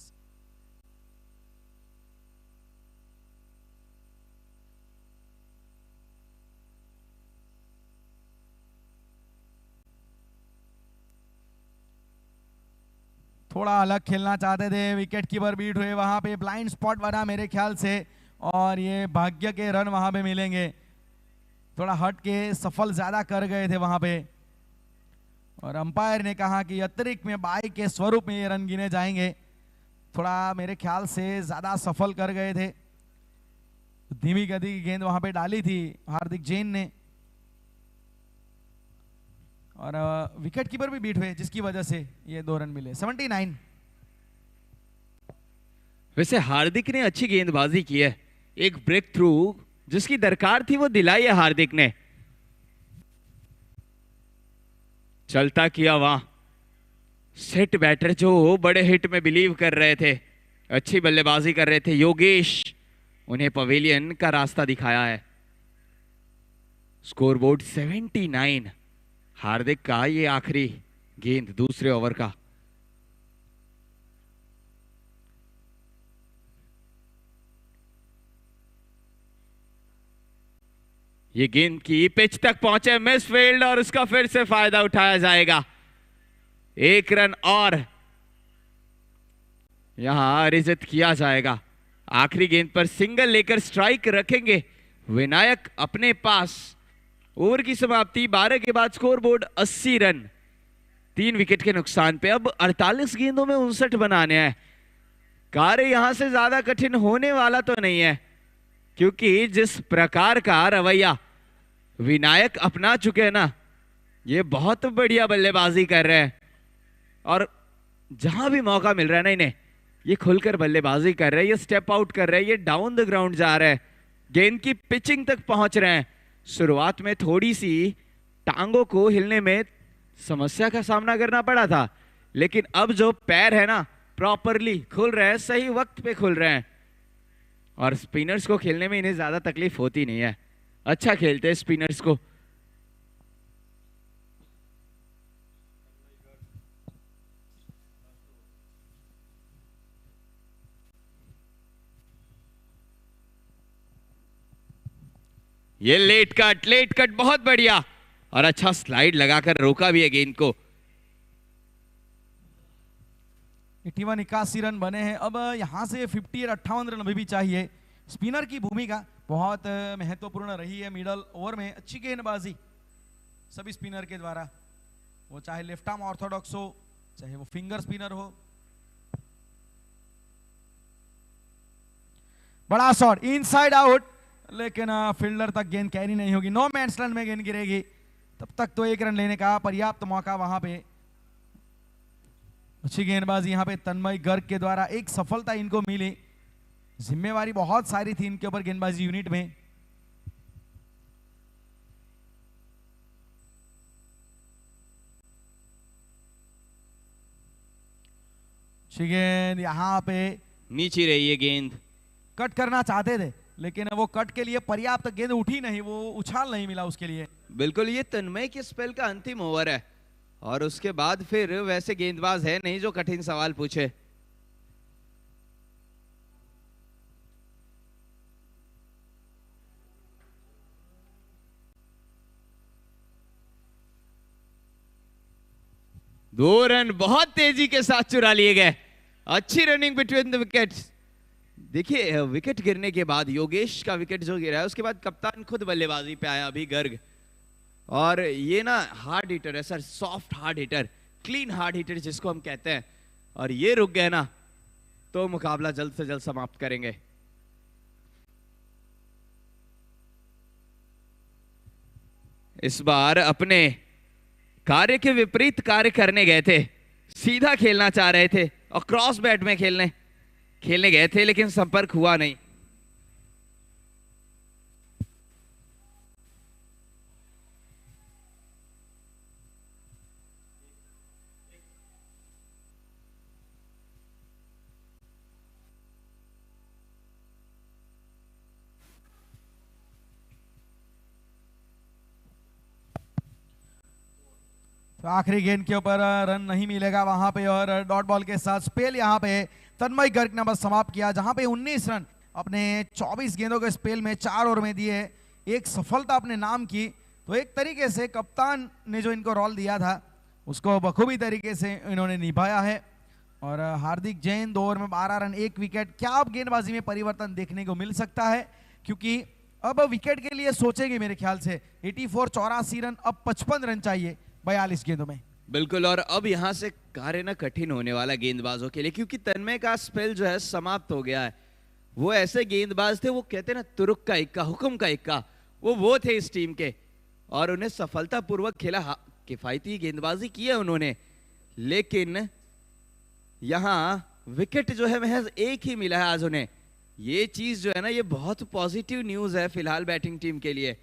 थोड़ा अलग खेलना चाहते थे, विकेट कीपर बीट हुए, वहां पे ब्लाइंड स्पॉट बना मेरे ख्याल से और ये भाग्य के रन वहां पे मिलेंगे। थोड़ा हट के सफल ज्यादा कर गए थे वहां पे और अंपायर ने कहा कि अतिरिक्त में बाई के स्वरूप में ये रन गिने जाएंगे। थोड़ा मेरे ख्याल से ज्यादा सफल कर गए थे। धीमी गति की गेंद वहां पे डाली थी हार्दिक जैन ने और विकेट कीपर भी बीट हुए जिसकी वजह से ये 2 रन मिले। 79। वैसे हार्दिक ने अच्छी गेंदबाजी की है, एक ब्रेक थ्रू जिसकी दरकार थी वो दिलाई है हार्दिक ने। चलता किया वहां सेट बैटर जो बड़े हिट में बिलीव कर रहे थे, अच्छी बल्लेबाजी कर रहे थे योगेश, उन्हें पवेलियन का रास्ता दिखाया है। स्कोरबोर्ड 79। हार्दिक का ये आखिरी गेंद दूसरे ओवर का। ये गेंद की पिच तक पहुंचे, मिस फील्ड और उसका फिर से फायदा उठाया जाएगा। 1 रन और यहां रिजित किया जाएगा। आखिरी गेंद पर सिंगल लेकर स्ट्राइक रखेंगे विनायक अपने पास। ओवर की समाप्ति 12 के बाद स्कोरबोर्ड 80 रन, 3 विकेट के नुकसान पे। अब 48 गेंदों में 59 बनाने हैं। कार्य यहां से ज्यादा कठिन होने वाला तो नहीं है क्योंकि जिस प्रकार का रवैया विनायक अपना चुके हैं ना, ये बहुत बढ़िया बल्लेबाजी कर रहे हैं और जहां भी मौका मिल रहा है ना इन्हें, ये खुलकर बल्लेबाजी कर रहे हैं, ये स्टेप आउट कर रहे हैं, ये डाउन द ग्राउंड जा रहे हैं, गेंद की पिचिंग तक पहुंच रहे हैं। शुरुआत में थोड़ी सी टांगों को हिलने में समस्या का सामना करना पड़ा था, लेकिन अब जो पैर है ना प्रॉपरली खुल रहे हैं, सही वक्त पे खुल रहे हैं और स्पिनर्स को खेलने में इन्हें ज्यादा तकलीफ होती नहीं है। अच्छा खेलते हैं स्पिनर्स को। ये लेट कट बहुत बढ़िया और अच्छा स्लाइड लगाकर रोका भी है गेंद को। 81 रन बने हैं। अब यहां से 50 और 58 रन अभी भी चाहिए। स्पिनर की भूमिका बहुत महत्वपूर्ण रही है मिडल ओवर में। अच्छी गेंदबाजी सभी स्पिनर के द्वारा, वो चाहे लेफ्ट आर्म ऑर्थोडॉक्स हो चाहे वो फिंगर स्पिनर हो। बड़ा शॉट इनसाइड आउट, लेकिन फील्डर तक गेंद कैरी नहीं होगी। नो मैंस लैंड में गेंद गिरेगी, तब तक तो 1 रन लेने का पर्याप्त मौका वहां पे। अच्छी गेंदबाजी यहां पे तन्मय गर्ग के द्वारा, एक सफलता इनको मिली। जिम्मेवारी बहुत सारी थी इनके ऊपर गेंदबाजी यूनिट में। अच्छी गेंद यहां पे नीचे रही है गेंद, कट करना चाहते थे लेकिन वो कट के लिए पर्याप्त गेंद उठी नहीं, वो उछाल नहीं मिला उसके लिए। बिल्कुल ये तन्मय के स्पेल का अंतिम ओवर है और उसके बाद फिर वैसे गेंदबाज है नहीं जो कठिन सवाल पूछे। दो रन बहुत तेजी के साथ चुरा लिए गए। अच्छी रनिंग बिटवीन द विकेट्स। देखिए विकेट गिरने के बाद योगेश का विकेट जो गिरा है उसके बाद कप्तान खुद बल्लेबाजी पे आया अभी गर्ग, और ये ना हार्ड हिटर है sir, soft hard hitter, clean hard hitter जिसको हम कहते हैं, और ये रुक गए ना तो मुकाबला जल्द से जल्द समाप्त करेंगे। इस बार अपने कार्य के विपरीत कार्य करने गए थे, सीधा खेलना चाह रहे थे और क्रॉस बैट में खेलने गए थे लेकिन संपर्क हुआ नहीं। तो आखिरी गेंद के ऊपर रन नहीं मिलेगा वहां पे और डॉट बॉल के साथ स्पेल यहां पे तन्मय गर्ग ने बस समाप्त किया, जहां पे 19 रन अपने 24 गेंदों के स्पेल में 4 ओवर में दिए, एक सफलता अपने नाम की। तो एक तरीके से कप्तान ने जो इनको रोल दिया था उसको बखूबी तरीके से इन्होंने निभाया है। और हार्दिक जैन 2 ओवर में 12 रन 1 विकेट। क्या अब गेंदबाजी में परिवर्तन देखने को मिल सकता है, क्योंकि अब विकेट के लिए सोचेंगे मेरे ख्याल से। 84 84 रन, अब 55 रन चाहिए 42 गेंदों में। बिल्कुल, और अब यहाँ से कार्य ना कठिन होने वाला गेंदबाजों के लिए, क्योंकि तन्मय का स्पेल जो है समाप्त हो गया है। वो ऐसे गेंदबाज थे, वो कहते ना तुरुक का इक्का, हुक्म का इक्का, वो थे इस टीम के, और उन्हें सफलतापूर्वक खेला, किफायती गेंदबाजी की है उन्होंने। लेकिन यहाँ विकेट जो है महज एक ही मिला है आज उन्हें। ये चीज जो है ना, ये बहुत पॉजिटिव न्यूज है फिलहाल बैटिंग टीम के लिए।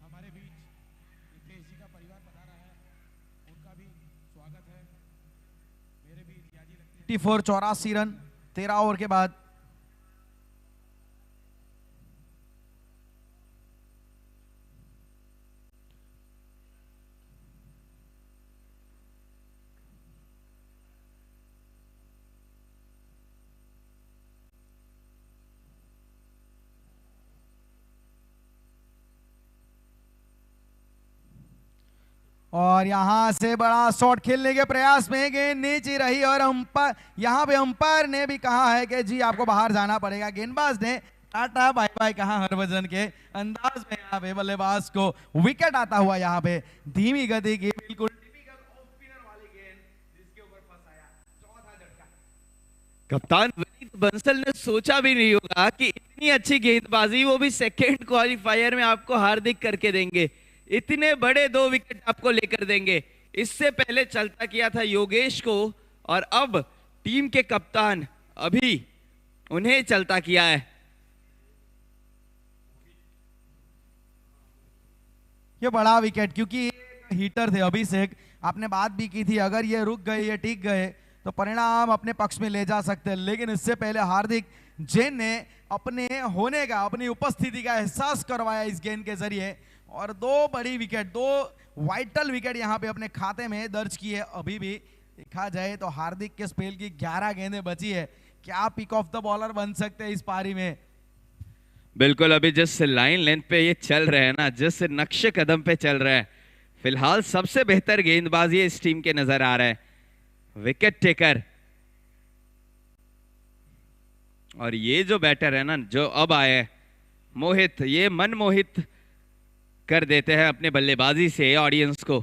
हमारे बीच नितेश जी का परिवार पधारा है, उनका भी स्वागत है। मेरे भी 84 84 रन 13 ओवर के बाद। और यहां से बड़ा शॉट खेलने के प्रयास में गेंद नीचे रही और अंपायर, यहां पे अंपायर ने भी कहा है कि जी आपको बाहर जाना पड़ेगा। गेंदबाज ने टाटा बाय बाय कहा हरभजन के अंदाज में। यहां पे बल्लेबाज को विकेट आता हुआ, यहां पे धीमी गति की बिल्कुल टिपिकल ऑफ स्पिनर वाली गेंद, जिसके ऊपर फंसाया चौथा झटका। कप्तान विनीत बंसल ने सोचा भी नहीं होगा कि इतनी अच्छी गेंदबाजी वो भी सेकेंड क्वालिफायर में आपको हार्दिक करके देंगे, इतने बड़े 2 विकेट आपको लेकर देंगे। इससे पहले चलता किया था योगेश को, और अब टीम के कप्तान अभी उन्हें चलता किया है। ये बड़ा विकेट, क्योंकि हीटर थे अभिषेक, आपने बात भी की थी, अगर ये रुक गए, ये टिक गए तो परिणाम अपने पक्ष में ले जा सकते हैं। लेकिन इससे पहले हार्दिक जैन ने अपने होने का, अपनी उपस्थिति का एहसास करवाया इस गेंद के जरिए, और 2 बड़ी विकेट, 2 वाइटल विकेट यहां पे अपने खाते में दर्ज की है। अभी भी देखा जाए तो हार्दिक के स्पेल की 11 गेंदें बची है। क्या पिक ऑफ द बॉलर बन सकते हैं इस पारी में? बिल्कुल, अभी जिस लाइन लेंथ पे ये चल रहे हैं ना, जिस नक्शे कदम पे चल रहे हैं, फिलहाल सबसे बेहतर गेंदबाजी इस टीम के नजर आ रहे हैं, विकेट टेकर। और ये जो बैटर है ना, जो अब आए मोहित, ये मन मोहित कर देते हैं अपने बल्लेबाजी से ऑडियंस को।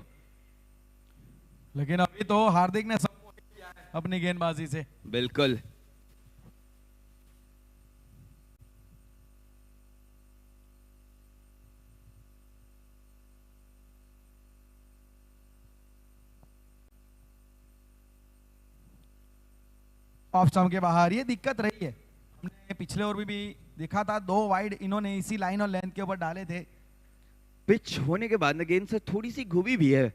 लेकिन अभी तो हार्दिक ने सम्मोहित किया है अपनी गेंदबाजी से। बिल्कुल, ऑफ स्टंप के बाहर, ये दिक्कत रही है। हमने पिछले ओवर भी देखा था, 2 वाइड इन्होंने इसी लाइन और लेंथ के ऊपर डाले थे। पिच होने के बाद गेंद से थोड़ी सी घुमी भी है।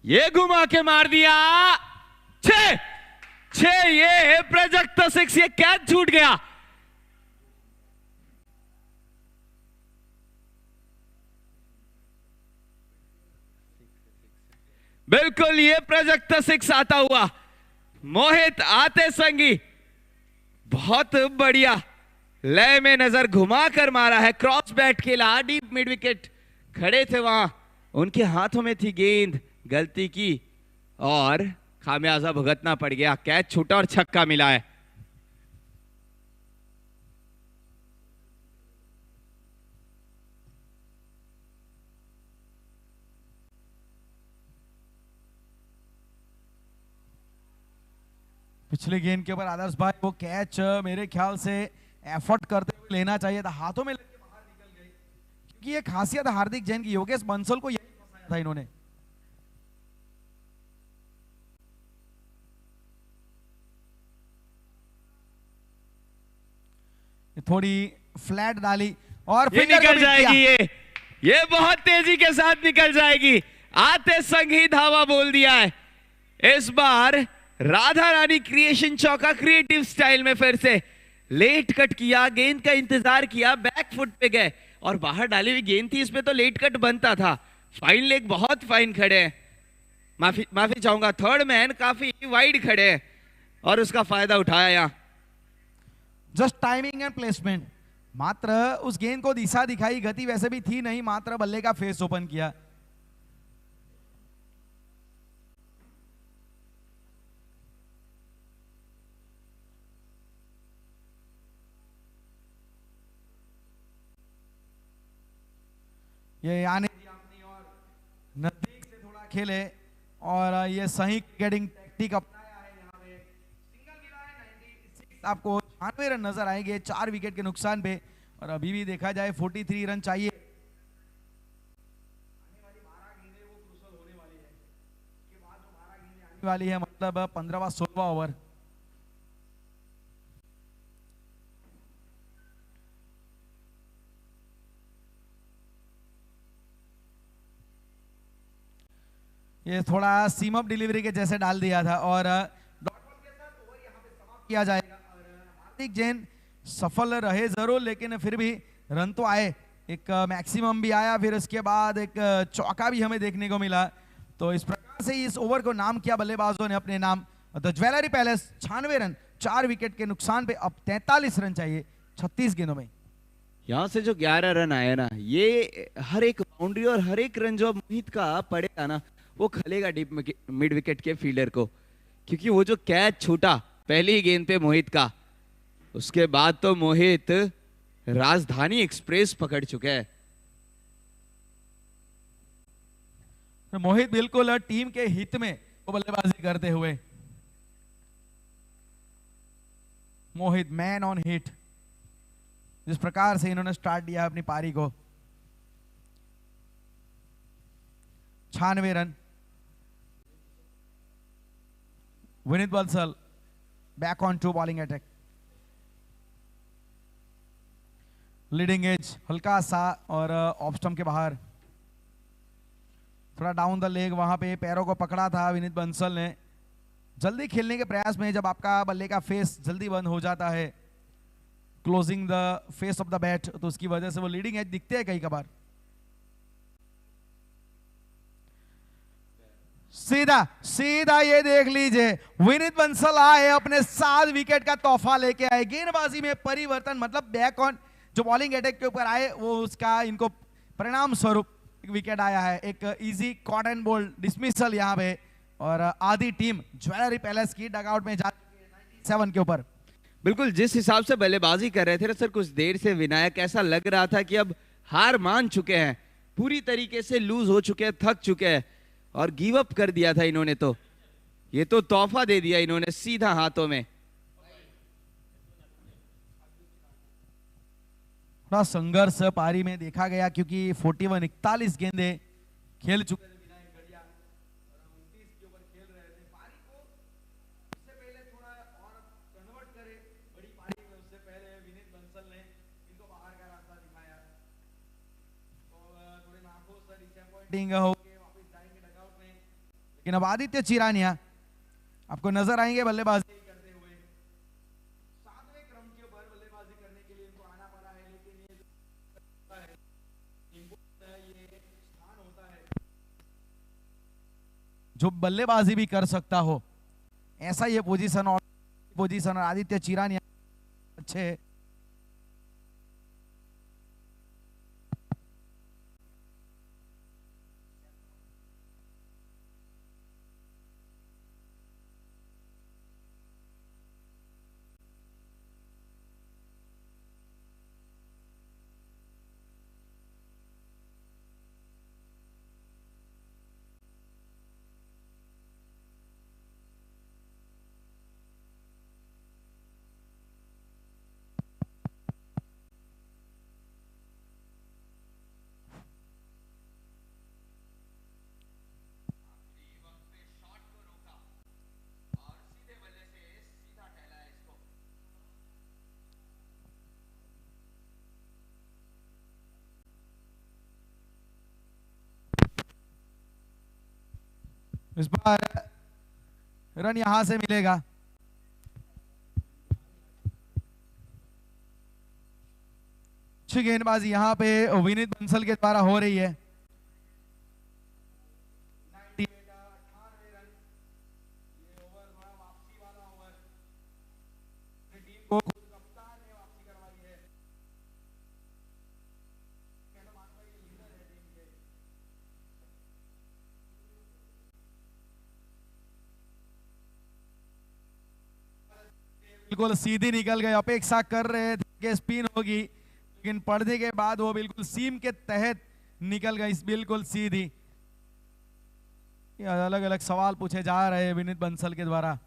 ये घुमा के मार दिया, 6 ये प्रोजेक्ट 6, ये कैच छूट गया। बिल्कुल, ये प्रोजेक्ट 6 आता हुआ मोहित आते संगी, बहुत बढ़िया लय में नजर घुमा कर मारा है, क्रॉस बैट खेला, डीप मिड विकेट खड़े थे वहां, उनके हाथों में थी गेंद, गलती की और खामियाजा भुगतना पड़ गया। कैच छूटा और छक्का मिला है। पिछले गेंद के ऊपर आदर्श भाई, वो कैच मेरे ख्याल से एफर्ट करते हुए लेना चाहिए था, हाथों में लेके बाहर निकल गई, क्योंकि ये खासियत हार्दिक जैन की, योगेश बंसल को यही फंसाया था इन्होंने। थोड़ी फ्लैट डाली और ये finger को निकल beat किया। जाएगी, ये बहुत तेजी के साथ निकल जाएगी। आते संग ही धावा बोल दिया है। इस बार राधा रानी क्रिएशन चौका क्रिएटिव स्टाइल में फिर से लेट कट किया, गेंद का इंतजार किया, बैक फुट पे गए और बाहर डाली हुई गेंद थी, इसमें तो लेट कट बनता था। फाइन लेग बहुत फाइन खड़े हैं, माफी चाहूंगा, थर्ड मैन काफी वाइड खड़े हैं और उसका फायदा उठाया यहां। जस्ट टाइमिंग एंड प्लेसमेंट, मात्र उस गेंद को दिशा दिखाई, गति वैसे भी थी नहीं, मात्र बल्ले का फेस ओपन किया। ये आने दिया अपनी और नजदीक से थोड़ा खेले और ये सही क्रिकेटिंग टैक्टिक अपनाया है। यहाँ पे सिंगल मिला है 96, आपको 96 रन नजर आएंगे 4 विकेट के नुकसान पे। और अभी भी देखा जाए 43 रन चाहिए। आने वाली 12 गेंदें वो क्रूशल होने वाली है, उसके बाद जो 12 गेंदें आने वाली है, मतलब 15वां 16वां ओवर। ये थोड़ा सीम अप डिलीवरी के जैसे डाल दिया था और डॉट बॉल के साथ ओवर यहाँ पे समाप्त किया जाएगा। और हार्दिक जैन सफल रहे जरूर, लेकिन फिर भी रन तो आए, एक मैक्सिमम भी आया, फिर उसके बाद एक चौका भी हमें देखने को मिला। तो इस प्रकार से इस ओवर को नाम किया बल्लेबाजों ने अपने नाम, the jewellery palace. 96 run 4 wicket के नुकसान पे, अब 43 रन चाहिए 36 गेंदों में। यहां से जो 11 रन आए ना, ये हर एक बाउंड्री और हर एक रन जो मोहित का पड़ेगा ना, वो खलेगा डीप मिड विकेट के फील्डर को, क्योंकि वो जो कैच छूटा पहली ही गेंद पे मोहित का, उसके बाद तो मोहित राजधानी एक्सप्रेस पकड़ चुके हैं। मोहित बिल्कुल टीम के हित में वो बल्लेबाजी करते हुए, मोहित मैन ऑन हिट, जिस प्रकार से इन्होंने स्टार्ट दिया अपनी पारी को। 96 रन। Vineet Bansal back on to bowling attack. Leading edge हल्का सा और ऑफ स्टंप के बाहर, थोड़ा डाउन द लेग, वहां पे पैरों को पकड़ा था विनीत बंसल ने। जल्दी खेलने के प्रयास में जब आपका बल्ले का फेस जल्दी बंद हो जाता है, closing the face of the bat, तो उसकी वजह से वो लीडिंग एज दिखते हैं कई कबार। सीधा सीधा ये देख लीजिए, विनीत बंसल आए, अपने 7 विकेट का तोहफा लेके आए। गेंदबाजी में परिवर्तन, मतलब बैक ऑन जो बॉलिंग अटैक के ऊपर आए, वो उसका इनको परिणाम स्वरूप एक विकेट आया है। एक easy caught and bowled dismissal यहाँ पे, और आधी टीम ज्वेलरी पैलेस की डगआउट में जा चुकी है 97 के ऊपर। बिल्कुल जिस हिसाब से बल्लेबाजी कर रहे थे ना सर, कुछ देर से विनायक ऐसा लग रहा था कि अब हार मान चुके हैं, पूरी तरीके से लूज हो चुके हैं, थक चुके हैं और गिव अप कर दिया था इन्होंने। तो ये तो तोहफा दे दिया इन्होंने सीधा हाथों में। थोड़ा संघर्ष पारी में देखा गया, क्योंकि 41 गेंदे खेल चुके थे विनायक गढ़िया और 29 के ऊपर खेल रहे थे। पारी को उससे पहले थोड़ा और कन्वर्ट करे बड़ी पारी में, उससे पहले विनीत बंसल ने इनको बाहर का रास्ता दिखाया। तो थोड़े नाखुश से डिसअपॉइंटिंग हो के वापस जाएंगे डगआउट में, लेकिन अब आदित्य चिरानिया आपको नजर आएंगे बल्लेबाजी करते हुए। 7वें क्रम के ऊपर बल्लेबाजी करने के लिए इनको आना पड़ा है, लेकिन ये स्थान होता है जो बल्लेबाजी भी कर सकता हो, ऐसा ये पोजीशन और आदित्य चिरानिया अच्छे। इस बार रन यहां से मिलेगा। अच्छी गेंदबाजी यहां पे विनीत बंसल के द्वारा हो रही है। 98 रन। ये ओवर बड़ा वापसी वाला ओवर। टीम को खुद कप्तान ने वापसी करवाई है। बिल्कुल सीधी निकल गए। अपेक्षा कर रहे थे कि स्पिन होगी, लेकिन पड़ने के बाद वो बिल्कुल सीम के तहत निकल गई, बिल्कुल सीधी। अलग अलग सवाल पूछे जा रहे हैं विनीत बंसल के द्वारा।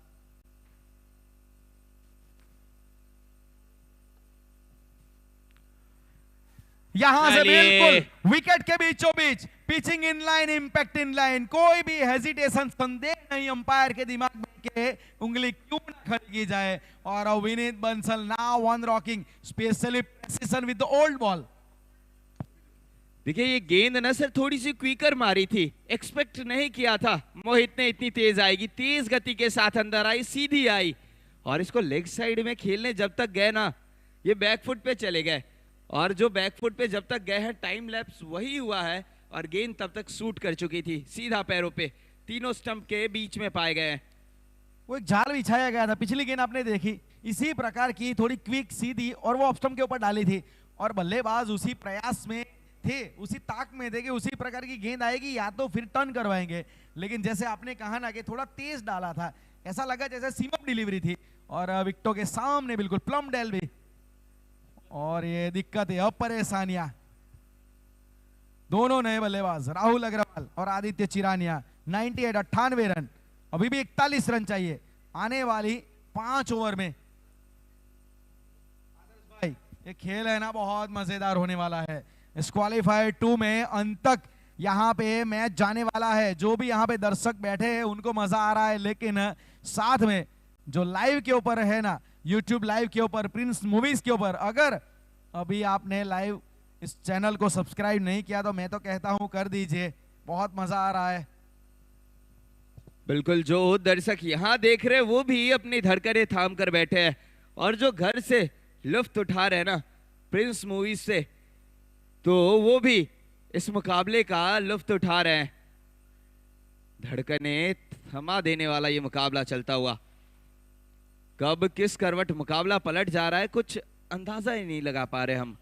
यहां से बिल्कुल विकेट के बीचों बीच pitching in line, impact in line, कोई भी हेजिटेशन, संदेह नहीं अंपायर के दिमाग में के उंगली क्यों न खड़ी की जाए। और Vineet Bansal now one rocking specially precision with the old ball. देखिए ये गेंद ना सर थोड़ी सी क्विकर मारी थी, एक्सपेक्ट नहीं किया था मोहित ने इतनी तेज आएगी। तेज गति के साथ अंदर आई, सीधी आई, और इसको लेग साइड में खेलने जब तक गए ना, ये बैकफुट पे चले गए, और जो बैकफुट पे जब तक गए हैं टाइम लैप्स वही हुआ है, और गेंद तब तक शूट कर चुकी थी सीधा पैरों पे, तीनों स्टंप के बीच में पाए गए हैं। वो एक जाल बिछाया गया था, पिछली गेंद आपने देखी इसी प्रकार की, थोड़ी क्विक सीधी, और वो ऑफ स्टंप के ऊपर डाली थी, और बल्लेबाज उसी प्रयास में थे, उसी ताक में थे कि उसी प्रकार की गेंद आएगी या तो फिर टर्न करवाएंगे। लेकिन जैसे आपने कहा ना कि थोड़ा तेज डाला था, ऐसा लगा जैसे सीम अप डिलीवरी थी, और विकेटों के सामने बिल्कुल प्लम डेल भी, और ये दिक्कत है, अब परेशानियां। दोनों नए बल्लेबाज राहुल अग्रवाल और आदित्य चिरानिया। 98 रन, अभी भी 41 रन चाहिए आने वाली 5 ओवर में। भाई ये खेल है ना बहुत मजेदार होने वाला है। इस क्वालिफायर 2 में अंत तक यहाँ पे मैच जाने वाला है। जो भी यहाँ पे दर्शक बैठे हैं उनको मजा आ रहा है, लेकिन साथ में जो लाइव के ऊपर है ना, यूट्यूब लाइव के ऊपर, प्रिंस मूवीज के ऊपर, अगर अभी आपने लाइव इस चैनल को सब्सक्राइब नहीं किया तो मैं तो कहता हूं कर दीजिए, बहुत मजा आ रहा है। बिल्कुल, जो दर्शक यहाँ देख रहे हैं वो भी अपनी धड़कनें थाम कर बैठे हैं, और जो घर से लुफ्त उठा रहे हैं ना प्रिंस मूवीज से, तो वो भी इस मुकाबले का लुफ्त उठा रहे हैं। धड़कनें थमा देने वाला ये मुकाबला चलता हुआ, कब किस करवट मुकाबला पलट जा रहा है कुछ अंदाजा ही नहीं लगा पा रहे हम।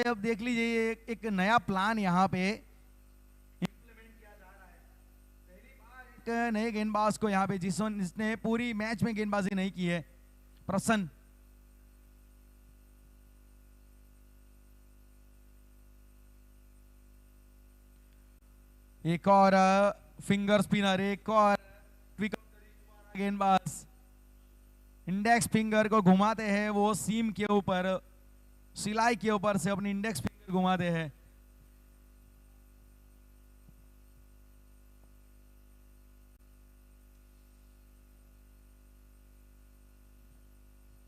अब देख लीजिए एक नया प्लान यहाँ पे इंप्लीमेंट किया जा रहा है। पहली बार एक नए गेंदबाज को यहाँ पे जिसने पूरी मैच में गेंदबाजी नहीं की है, प्रसन्न। एक और फिंगर स्पिनर, एक और गेंदबाज इंडेक्स फिंगर को घुमाते हैं, वो सीम के ऊपर, सिलाई के ऊपर से अपनी इंडेक्स फिंगर घुमाते हैं।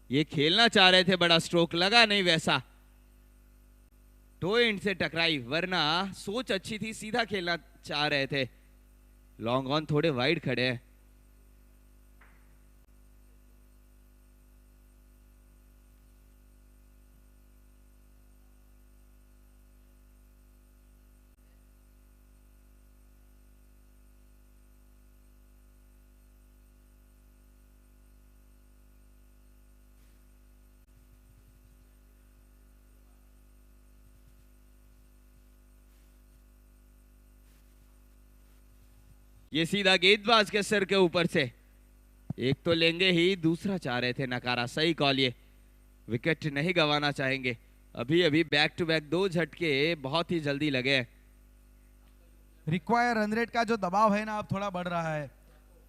ये खेलना चाह रहे थे, बड़ा स्ट्रोक लगा नहीं वैसा, टो एंड से टकराई, वरना सोच अच्छी थी, सीधा खेलना चाह रहे थे। लॉन्ग ऑन थोड़े वाइड खड़े हैं। ये सीधा गेंदबाज के सिर के ऊपर से, एक तो लेंगे ही, दूसरा चाह रहे थे नकारा। सही कॉल, ये विकेट नहीं गंवाना चाहेंगे। अभी अभी बैक टू बैक 2 झटके बहुत ही जल्दी लगे। रिक्वायर रन रेट का जो दबाव है ना अब थोड़ा बढ़ रहा है।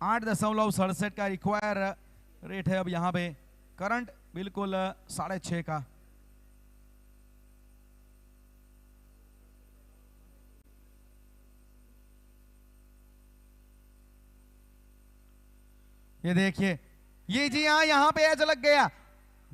8.67 का रिक्वायर रेट है अब यहाँ पे, करंट बिल्कुल 6.5 का। ये देखिए, ये जी हाँ, यहाँ पे एज लग गया।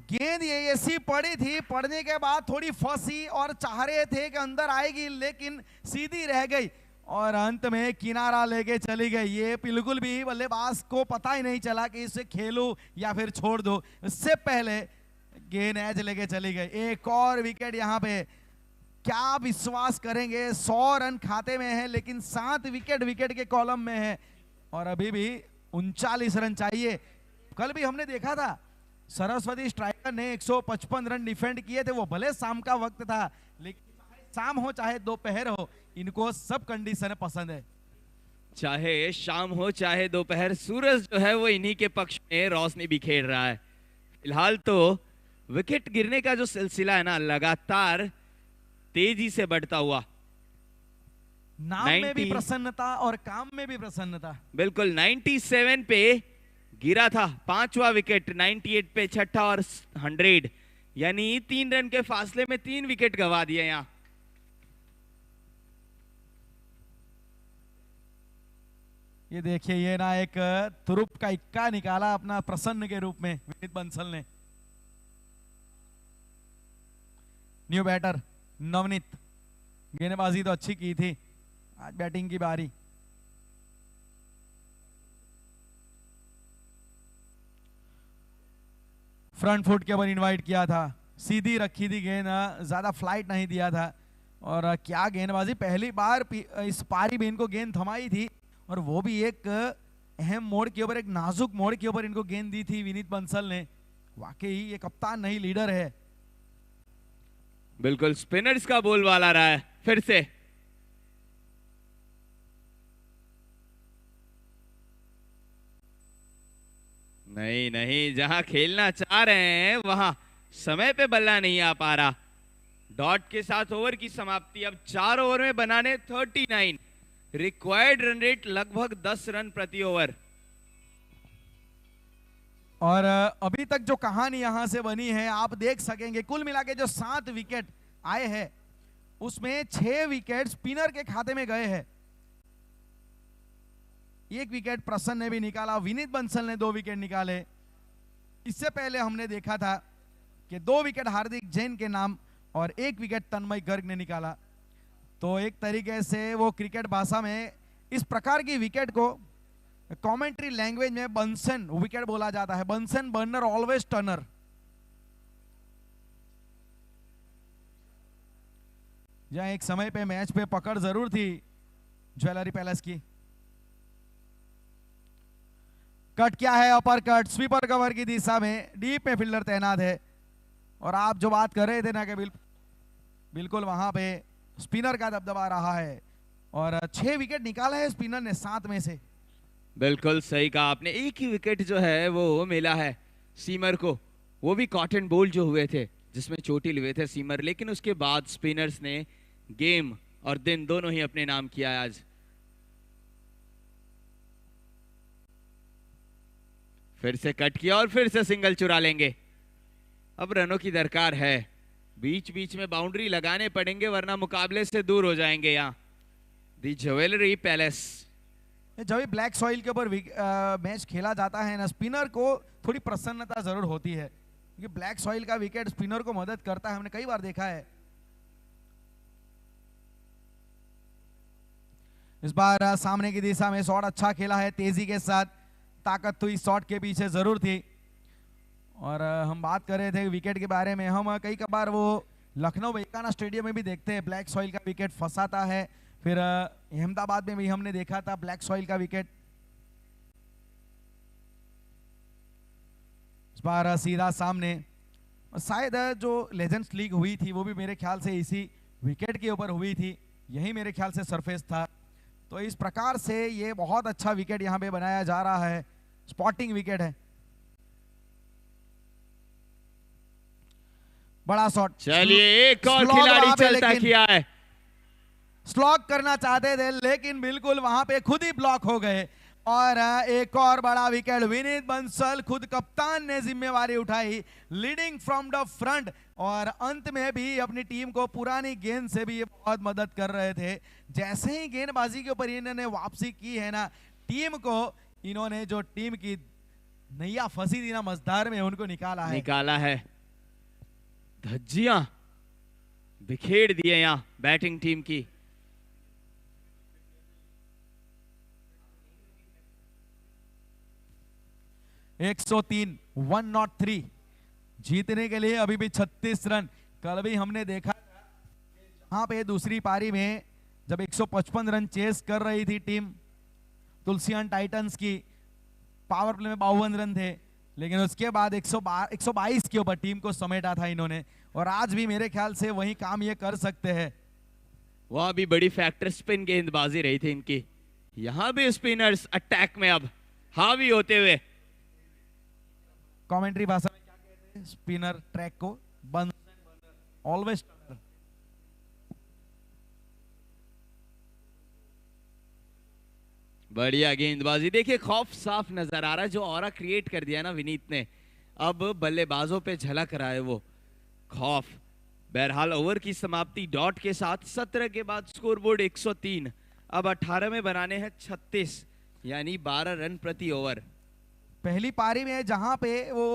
गेंद ये ऐसी पड़ी थी, पड़ने के बाद थोड़ी फंसी और चाह रहे थे कि अंदर आएगी, लेकिन सीधी रह गई और अंत में किनारा लेके चली गई। ये बिल्कुल भी बल्लेबाज को पता ही नहीं चला कि इसे खेलूं या फिर छोड़ दो। इससे पहले गेंद एज लेके चली गई। एक और विकेट यहाँ पे, क्या विश्वास करेंगे, 100 रन खाते में है लेकिन 7 विकेट विकेट के कॉलम में है और अभी भी 39 रन चाहिए। कल भी हमने देखा था सरस्वती स्ट्राइकर ने 155 रन डिफेंड किए थे, वो भले शाम का वक्त था लेकिन शाम हो चाहे दोपहर हो, इनको सब कंडीशन पसंद है। चाहे शाम हो चाहे दोपहर, सूरज जो है वो इन्हीं के पक्ष में रोशनी बिखेर रहा है। फिलहाल तो विकेट गिरने का जो सिलसिला है ना, लगातार तेजी से बढ़ता हुआ। नाम में भी प्रसन्नता और काम में भी प्रसन्नता। बिल्कुल 97 पे गिरा था 5वां विकेट, 98 पे छठा और 100, यानी 3 रन के फासले में 3 विकेट गंवा दिए यहां। ये देखिए, ये ना एक तुरुप का इक्का निकाला अपना प्रसन्न के रूप में विनीत बंसल ने। न्यू बैटर नवनीत, गेंदबाजी तो अच्छी की थी, आज बैटिंग की बारी। फ्रंट फुट के ऊपर इनवाइट किया था, सीधी रखी थी गेंद, ज्यादा फ्लाइट नहीं दिया था और क्या गेंदबाजी, पहली बार इस पारी में इनको गेंद थमाई थी और वो भी एक अहम मोड़ के ऊपर, एक नाजुक मोड़ के ऊपर इनको गेंद दी थी विनीत बंसल ने। वाकई ये कप्तान नहीं लीडर है। बिल्कुल स्पिनर्स का बोलबाला रहा है फिर से। नहीं नहीं, जहां खेलना चाह रहे हैं वहां समय पे बल्ला नहीं आ पा रहा। डॉट के साथ ओवर की समाप्ति। अब 4 ओवर में बनाने 39, रिक्वायर्ड रन रेट लगभग 10 रन प्रति ओवर। और अभी तक जो कहानी यहां से बनी है आप देख सकेंगे, कुल मिला के जो 7 विकेट आए हैं उसमें 6 विकेट स्पिनर के खाते में गए हैं। 1 विकेट प्रसन्न ने भी निकाला, विनीत बंसल ने 2 विकेट निकाले। इससे पहले हमने देखा था कि 2 विकेट हार्दिक जैन के नाम और 1 विकेट तन्मय गर्ग ने निकाला। तो एक तरीके से वो क्रिकेट भाषा में इस प्रकार की विकेट को कमेंट्री लैंग्वेज में बंसन विकेट बोला जाता है। Bunsen burner always Turner. जहां एक समय पे मैच पे पकड़ जरूर थी ज्वेलरी पैलेस की। कट क्या है, अपर कट, स्वीपर कवर की दिशा में डीप में फील्डर तैनात है। और आप जो बात कर रहे थे ना कि बिल्कुल वहां पे स्पिनर का दबदबा रहा है और 6 विकेट निकाला है स्पिनर ने 7 में से। बिल्कुल सही कहा आपने। एक ही विकेट जो है वो मिला है सीमर को, वो भी कॉटन बोल जो हुए थे जिसमें चोटिल हुए थे सीमर, लेकिन उसके बाद स्पिनर्स ने गेम और दिन दोनों ही अपने नाम किया है आज। फिर से कट किया और फिर से सिंगल चुरा लेंगे। अब रनों की दरकार है, बीच बीच में बाउंड्री लगाने पड़ेंगे वरना मुकाबले से दूर हो जाएंगे। यहाँ दी ज्वेलरी पैलेस, जब भी ब्लैक सॉइल के ऊपर मैच खेला जाता है ना, स्पिनर को थोड़ी प्रसन्नता जरूर होती है क्योंकि ब्लैक सॉइल का विकेट स्पिनर को मदद करता है, हमने कई बार देखा है। इस बार सामने की दिशा में शॉट अच्छा खेला है, तेजी के साथ, ताकत तो इस शॉट के पीछे जरूर थी। और हम बात कर रहे थे विकेट के बारे में, हम कई बार वो लखनऊ वेकाना स्टेडियम में भी देखते हैं ब्लैक सॉइल का विकेट फंसाता है, फिर अहमदाबाद में भी हमने देखा था ब्लैक सॉइल का विकेट। इस बार सीधा सामने, शायद जो लेजेंड्स लीग हुई थी वो भी मेरे ख्याल से इसी विकेट के ऊपर हुई थी, यही मेरे ख्याल से सरफेस था। तो इस प्रकार से ये बहुत अच्छा विकेट यहाँ पे बनाया जा रहा है, स्पॉटिंग विकेट है। बड़ा शॉट, चलिए एक और खिलाड़ी चलता किया है। स्लॉग करना चाहते थे लेकिन बिल्कुल वहां पे खुद ही ब्लॉक हो गए। और एक और बड़ा विकेट, विनीत बंसल खुद कप्तान ने जिम्मेवारी उठाई, लीडिंग फ्रॉम द फ्रंट। और अंत में भी अपनी टीम को पुरानी गेंद से भी ये बहुत मदद कर रहे थे। जैसे ही गेंदबाजी के ऊपर इन्होंने वापसी की है ना, टीम को इन्होंने जो टीम की नैया फंसी थी ना मझधार में, उनको निकाला है। धज्जियां बिखेर दिए यहां बैटिंग टीम की। एक 103 103 जीतने के लिए अभी भी 36 रन। कल भी हमने देखा जहां पे दूसरी पारी में जब 155 रन चेस कर रही थी टीम तुलसियान टाइटंस की, पावर प्ले में 52 रन थे, लेकिन उसके बाद 122 के ऊपर टीम को समेटा था इन्होंने, और आज भी मेरे ख्याल से वही काम ये कर सकते हैं। वहां भी बड़ी फैक्टर स्पिन गेंदबाजी रही थी इनकी। यहां भी स्पिनर्स अटैक में अब हावी होते हुए। कमेंट्री भाषा में क्या कहते हैं स्पिनर ट्रैक को? बंद ऑलवेज। बढ़िया गेंदबाजी, देखिए खौफ साफ नजर आ रहा है। जो ऑरा क्रिएट कर दिया ना विनीत ने, अब बल्लेबाजों पे झलक रहा है वो खौफ। बहरहाल ओवर की समाप्ति डॉट के साथ 17 के बाद स्कोरबोर्ड 103, अब 18 में बनाने हैं 36, यानी 12 रन प्रति ओवर। पहली पारी में जहां पे वो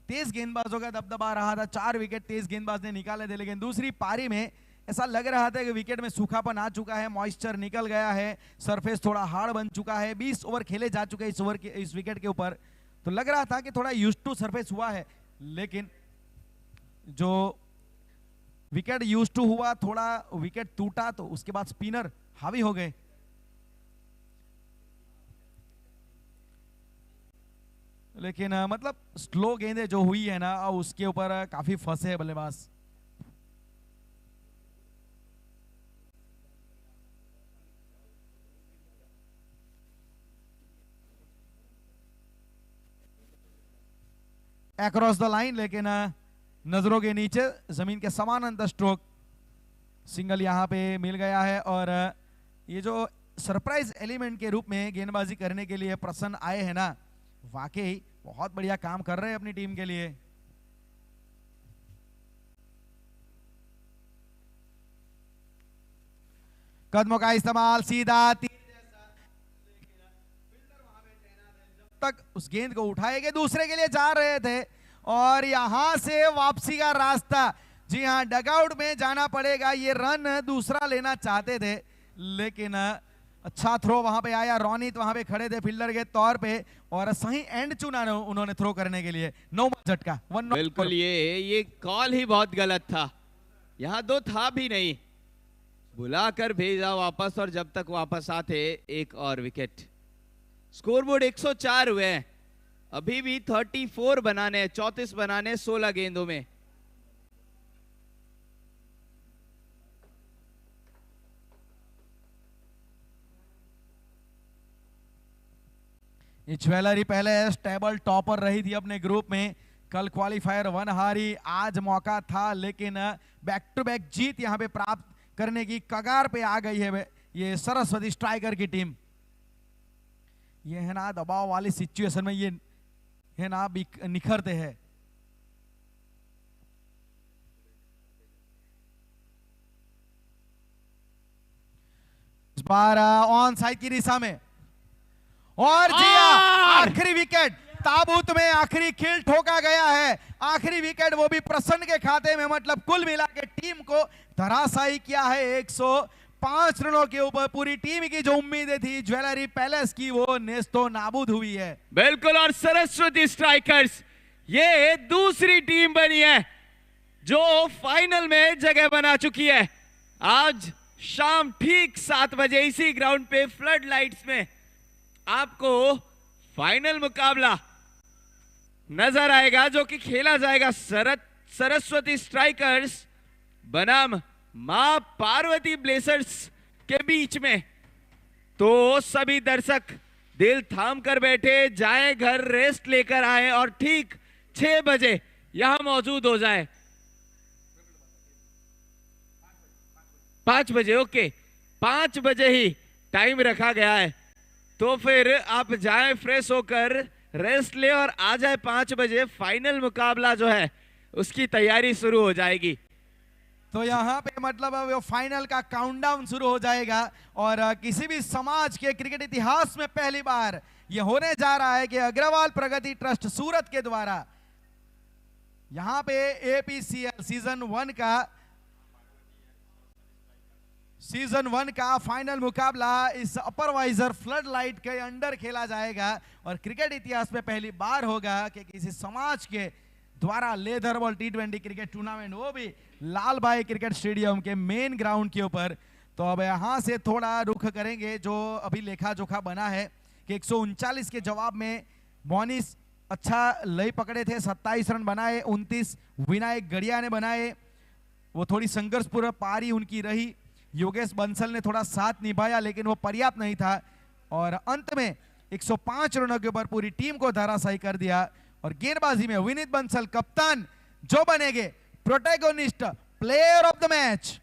तेज गेंदबाजों का दबदबा रहा था, 4 विकेट तेज गेंदबाज ने निकाले थे, लेकिन दूसरी पारी में ऐसा लग रहा था कि विकेट में सूखापन आ चुका है, मॉइस्चर निकल गया है, सरफेस थोड़ा हार्ड बन चुका है। 20 ओवर खेले जा चुके हैं इस विकेट के ऊपर, तो लग रहा था कि थोड़ा यूज टू सरफेस हुआ है, लेकिन जो विकेट यूज टू हुआ, थोड़ा विकेट टूटा, तो उसके बाद स्पिनर हावी हो गए। लेकिन मतलब स्लो गेंदें जो हुई है ना, उसके ऊपर काफी फंसे है बल्लेबाज। अक्रॉस द लाइन, लेकिन नजरों के नीचे जमीन के समानांतर स्ट्रोक, सिंगल यहां पे मिल गया है। और ये जो सरप्राइज एलिमेंट के रूप में गेंदबाजी करने के लिए प्रसन्न आए हैं ना, वाकई बहुत बढ़िया काम कर रहे हैं अपनी टीम के लिए। कदमों का इस्तेमाल सीधा तीर जैसा, जब तक उस गेंद को उठाए गए दूसरे के लिए जा रहे थे, और यहां से वापसी का रास्ता, जी हां, डगआउट में जाना पड़ेगा। ये रन दूसरा लेना चाहते थे, लेकिन अच्छा थ्रो वहां पे आया। रोनित वहां पे खड़े थे फील्डर के तौर पे, और सही एंड चुना उन्होंने थ्रो करने के लिए। 9 झटका 1 बिल्कुल, ये कॉल ही बहुत गलत था, यहां 2 था भी नहीं, बुलाकर भेजा वापस, और जब तक वापस आते एक और विकेट। स्कोरबोर्ड 104 हुए हैं, अभी भी 34 बनाने, 34 बनाने 16 गेंदों में। ये ज्वेलरी पहले स्टेबल टॉपर रही थी अपने ग्रुप में, कल क्वालिफायर 1 हारी, आज मौका था, लेकिन बैक टू बैक जीत यहां पे प्राप्त करने की कगार पे आ गई है ये सरस्वती स्ट्राइकर की टीम। ये है ना दबाव वाली सिचुएशन में ये है ना निखरते हैं। इस बार ऑन साइड की दिशा में, और जी आखिरी विकेट ताबूत में, आखिरी खेल ठोका गया है। आखिरी विकेट वो भी प्रसन्न के खाते में, मतलब कुल मिला के टीम को धराशायी किया है 105 रनों के ऊपर। पूरी टीम की जो उम्मीदें थी ज्वेलरी पैलेस की, वो नेस्तो नाबूद हुई है। बिल्कुल, और सरस्वती स्ट्राइकर्स ये दूसरी टीम बनी है जो फाइनल में जगह बना चुकी है। आज शाम ठीक 7 बजे इसी ग्राउंड पे फ्लड लाइट्स में आपको फाइनल मुकाबला नजर आएगा, जो कि खेला जाएगा सरस्वती स्ट्राइकर्स बनाम मां पार्वती ब्लेजर्स के बीच में। तो सभी दर्शक दिल थाम कर बैठे, जाएं घर, रेस्ट लेकर आए, और ठीक 6 बजे यहां मौजूद हो जाए। 5 बजे, ओके, 5 बजे ही टाइम रखा गया है, तो फिर आप जाएं फ्रेश होकर, रेस्ट ले, और आ जाए 5 बजे। फाइनल मुकाबला जो है उसकी तैयारी शुरू हो जाएगी। तो यहाँ पे मतलब वो फाइनल का काउंटडाउन शुरू हो जाएगा, और किसी भी समाज के क्रिकेट इतिहास में पहली बार ये होने जा रहा है कि अग्रवाल प्रगति ट्रस्ट सूरत के द्वारा यहाँ पे एपीसीएल सीजन 1 का फाइनल मुकाबला इस अपरवाइजर फ्लड लाइट के अंडर खेला जाएगा और क्रिकेट इतिहास में पहली बार होगा कि किसी समाज के द्वारा लेदर बॉल टी20 क्रिकेट टूर्नामेंट, वो भी लालबाई क्रिकेट स्टेडियम के मेन ग्राउंड के ऊपर। तो अब यहां से थोड़ा रुख करेंगे जो अभी लेखा जोखा बना है कि 139 के जवाब में मोनिस अच्छा लय पकड़े थे, 27 रन बनाए, 29 विनायक गड़िया ने बनाए, वो थोड़ी संघर्षपूर्ण पारी उनकी रही। योगेश बंसल ने थोड़ा साथ निभाया लेकिन वो पर्याप्त नहीं था और अंत में 105 रनों के ऊपर पूरी टीम को धराशायी कर दिया। और गेंदबाजी में विनीत बंसल कप्तान जो बनेंगे protagonist player of the match.